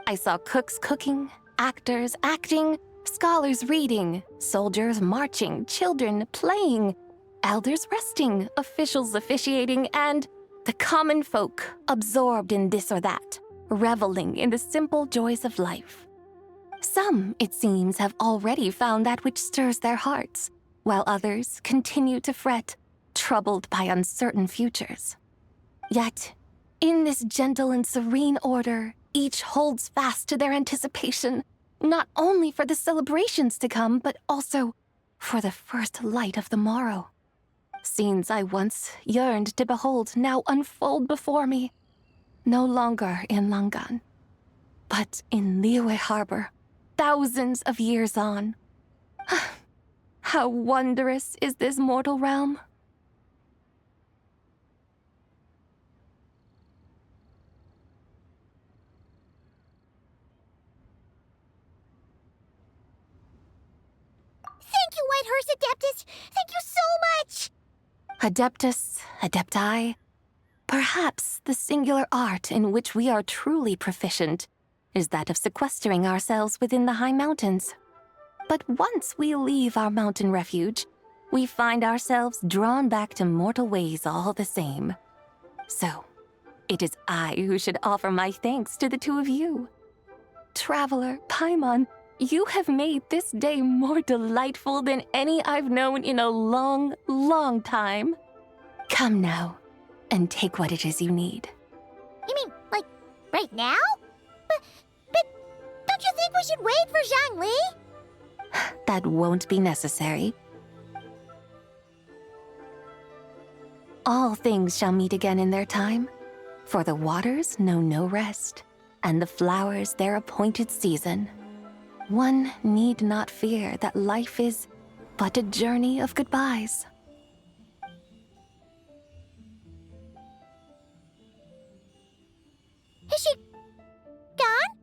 I saw cooks cooking, actors acting, scholars reading, soldiers marching, children playing, elders resting, officials officiating, and the common folk absorbed in this or that, reveling in the simple joys of life. Some, it seems, have already found that which stirs their hearts, while others continue to fret, troubled by uncertain futures. Yet, in this gentle and serene order, each holds fast to their anticipation, not only for the celebrations to come, but also for the first light of the morrow. Scenes I once yearned to behold now unfold before me, no longer in Langan, but in Liyue Harbor, thousands of years on. How wondrous is this mortal realm! Thank you, Whitehorse Adeptus! Thank you so much! Adeptus, Adepti, perhaps the singular art in which we are truly proficient is that of sequestering ourselves within the high mountains. But once we leave our mountain refuge, we find ourselves drawn back to mortal ways all the same. So, it is I who should offer my thanks to the two of you. Traveler, Paimon, you have made this day more delightful than any I've known in a long, long time. Come now, and take what it is you need. You mean, like, right now? But don't you think we should wait for Zhangli? That won't be necessary. All things shall meet again in their time, for the waters know no rest, and the flowers their appointed season. One need not fear that life is but a journey of goodbyes. Is she gone?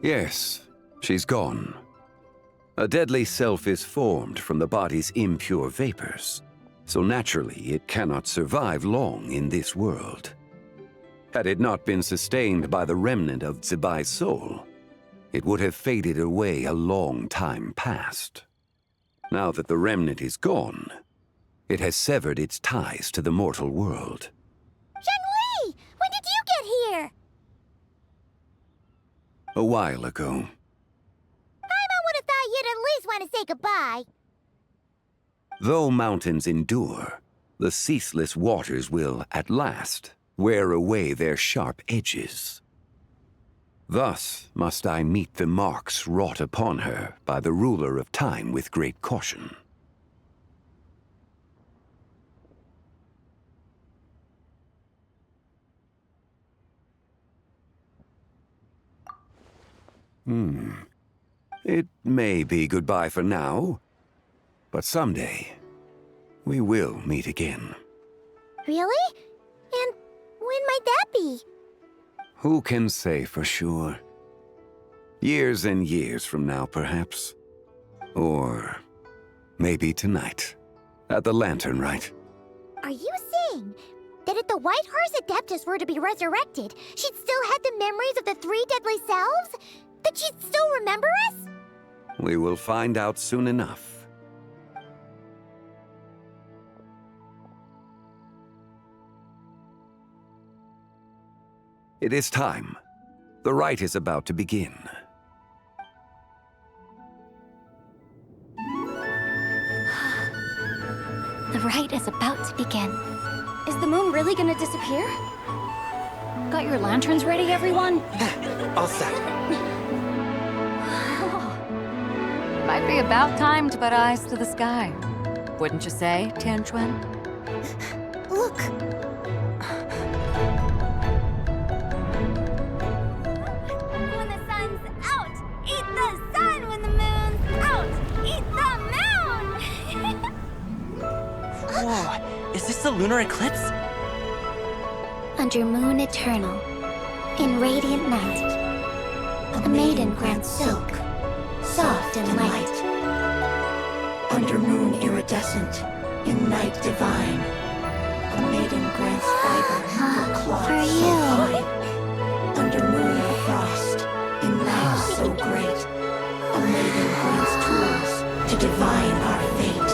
Yes, she's gone. A deadly self is formed from the body's impure vapors, so naturally it cannot survive long in this world. Had it not been sustained by the remnant of Zibai's soul, it would have faded away a long time past. Now that the remnant is gone, it has severed its ties to the mortal world. Zhangli! When did you get here? A while ago. Paimon would have thought you'd at least want to say goodbye. Though mountains endure, the ceaseless waters will, at last, wear away their sharp edges. Thus must I meet the marks wrought upon her by the ruler of time with great caution. It may be goodbye for now, but someday we will meet again. Really? And when might that be? Who can say for sure? Years and years from now, perhaps. Or maybe tonight, at the Lantern Rite. Are you saying that if the Whitehorse Adeptus were to be resurrected, she'd still have the memories of the three deadly selves? That she'd still remember us? We will find out soon enough. It is time. The rite is about to begin. The rite is about to begin. Is the moon really gonna disappear? Got your lanterns ready, everyone? All set. Might be about time to put eyes to the sky. Wouldn't you say, Tianquan? Look! lunar eclipse? Under moon eternal, in radiant night, a maiden grants silk, soft and light. Under moon iridescent, in night divine, a maiden grants fiber for cloth For so you. fine. Under moon of frost, in night so great, a maiden grants tools to divine our fate.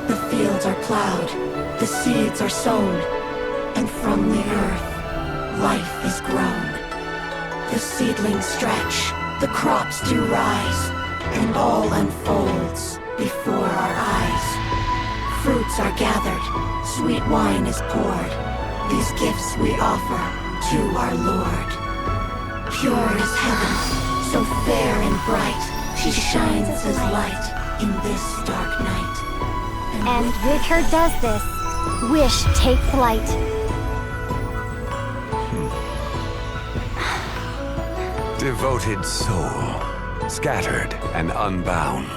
The fields are plowed, the seeds are sown, and from the earth, life is grown. The seedlings stretch, the crops do rise, and all unfolds before our eyes. Fruits are gathered, sweet wine is poured. These gifts we offer to our Lord. Pure is heaven, so fair and bright, she shines as light in this dark night. And with her does this, wish take flight. Devoted soul, scattered and unbound,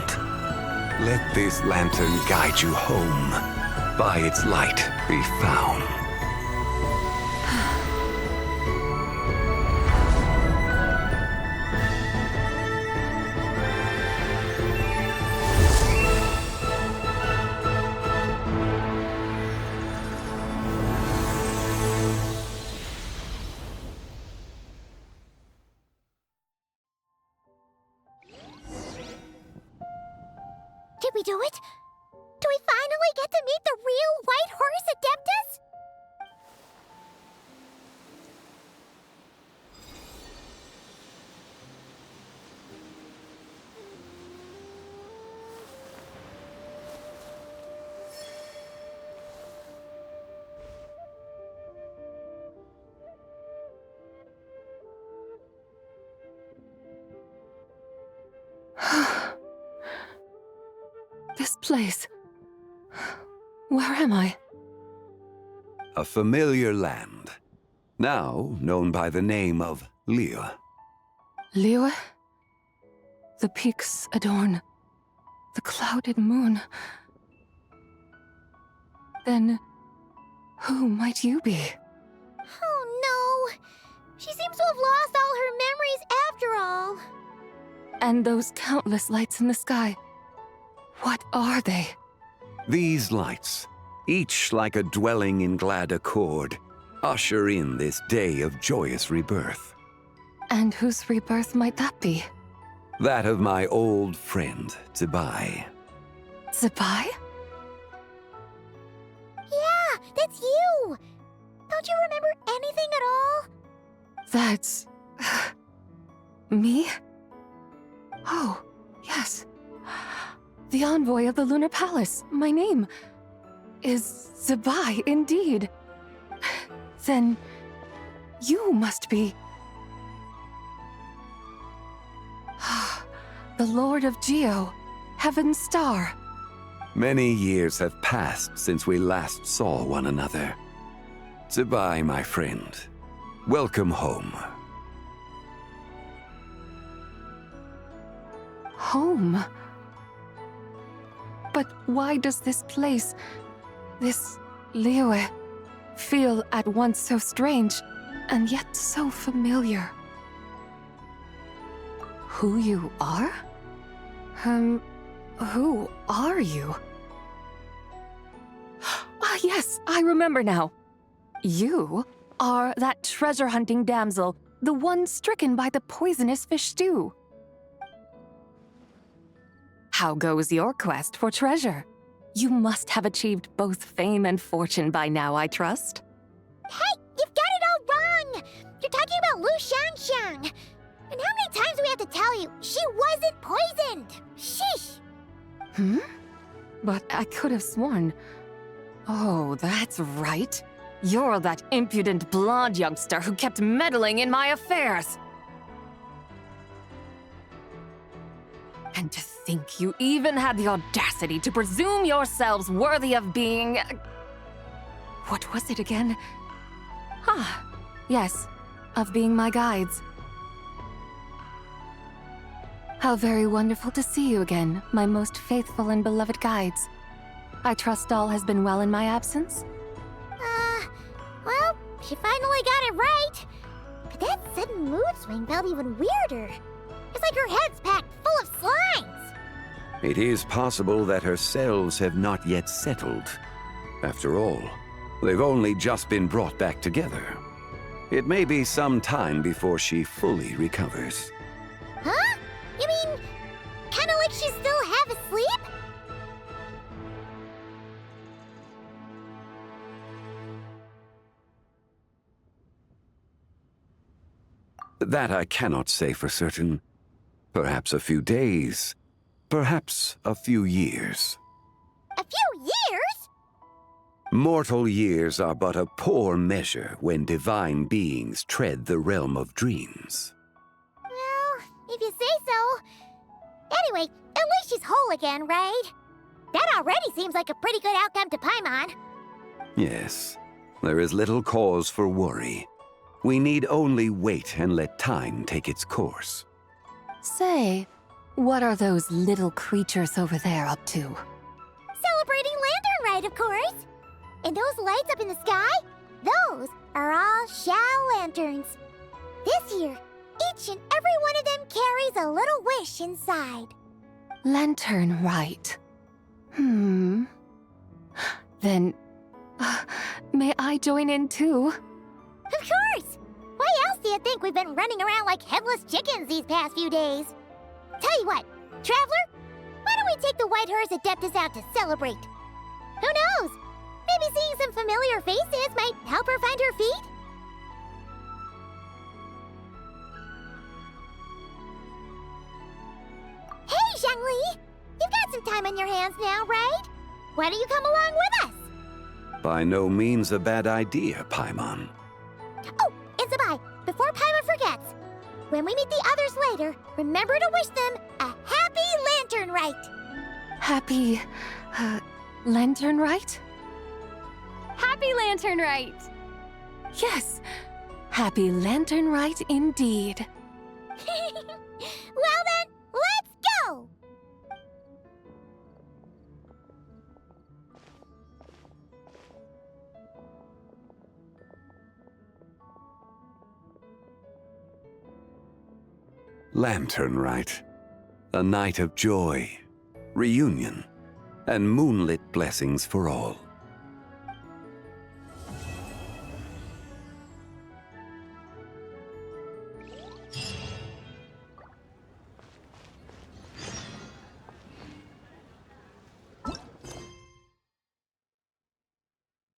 let this lantern guide you home, by its light be found. Did we do it? Do we finally get to meet the real White Horse Adeptus? This place. Where am I? A familiar land, now known by the name of Liyue. Liyue? The peaks adorn the clouded moon. Then, who might you be? Oh no! She seems to have lost all her memories after all. And those countless lights in the sky. What are they? These lights, each like a dwelling in glad accord, usher in this day of joyous rebirth. And whose rebirth might that be? That of my old friend, Zibai. Zibai? Yeah, that's you! Don't you remember anything at all? That's... me? Oh, yes. The envoy of the Lunar Palace, my name, is Zibai indeed. Then, you must be... the Lord of Geo, Heaven's Star. Many years have passed since we last saw one another. Zibai, my friend, welcome home. Home? But why does this place, this Liyue, feel at once so strange and yet so familiar? Who you are? Who are you? Ah, yes, I remember now. You are that treasure-hunting damsel, the one stricken by the poisonous fish stew. How goes your quest for treasure? You must have achieved both fame and fortune by now, I trust. Hey, you've got it all wrong! You're talking about Lu Xiangxiang. And how many times do we have to tell you? She wasn't poisoned! Sheesh! Hmm? But I could have sworn... Oh, that's right. You're that impudent blonde youngster who kept meddling in my affairs. And to think you even had the audacity to presume yourselves worthy of being... What was it again? Ah, yes, of being my guides. How very wonderful to see you again, my most faithful and beloved guides. I trust all has been well in my absence? she finally got it right. But that sudden mood swing felt even weirder. It's like her head's packed full of slimes. It is possible that her cells have not yet settled. After all, they've only just been brought back together. It may be some time before she fully recovers. Huh? You mean, kinda like she's still half asleep? That I cannot say for certain. Perhaps a few days, perhaps a few years. A few years? Mortal years are but a poor measure when divine beings tread the realm of dreams. Well, if you say so. Anyway, at least she's whole again, right? That already seems like a pretty good outcome to Paimon. Yes, there is little cause for worry. We need only wait and let time take its course. Say, what are those little creatures over there up to? Celebrating Lantern Rite, of course. And those lights up in the sky? Those are all Shao lanterns. This year, each and every one of them carries a little wish inside. Lantern Rite. Then, may I join in too? Of course! Why else do you think we've been running around like headless chickens these past few days? Tell you what, Traveler, why don't we take the White Hearse Adeptus out to celebrate? Who knows? Maybe seeing some familiar faces might help her find her feet? Hey, Zhangli! You've got some time on your hands now, right? Why don't you come along with us? By no means a bad idea, Paimon. Oh, and Zabai, before Paimon forgets, when we meet the others later, remember to wish them a happy Lantern Rite. Happy, Lantern Rite? Happy Lantern Rite! Yes, Happy Lantern Rite indeed. Well then, let's go! Lantern Rite. A night of joy, reunion, and moonlit blessings for all.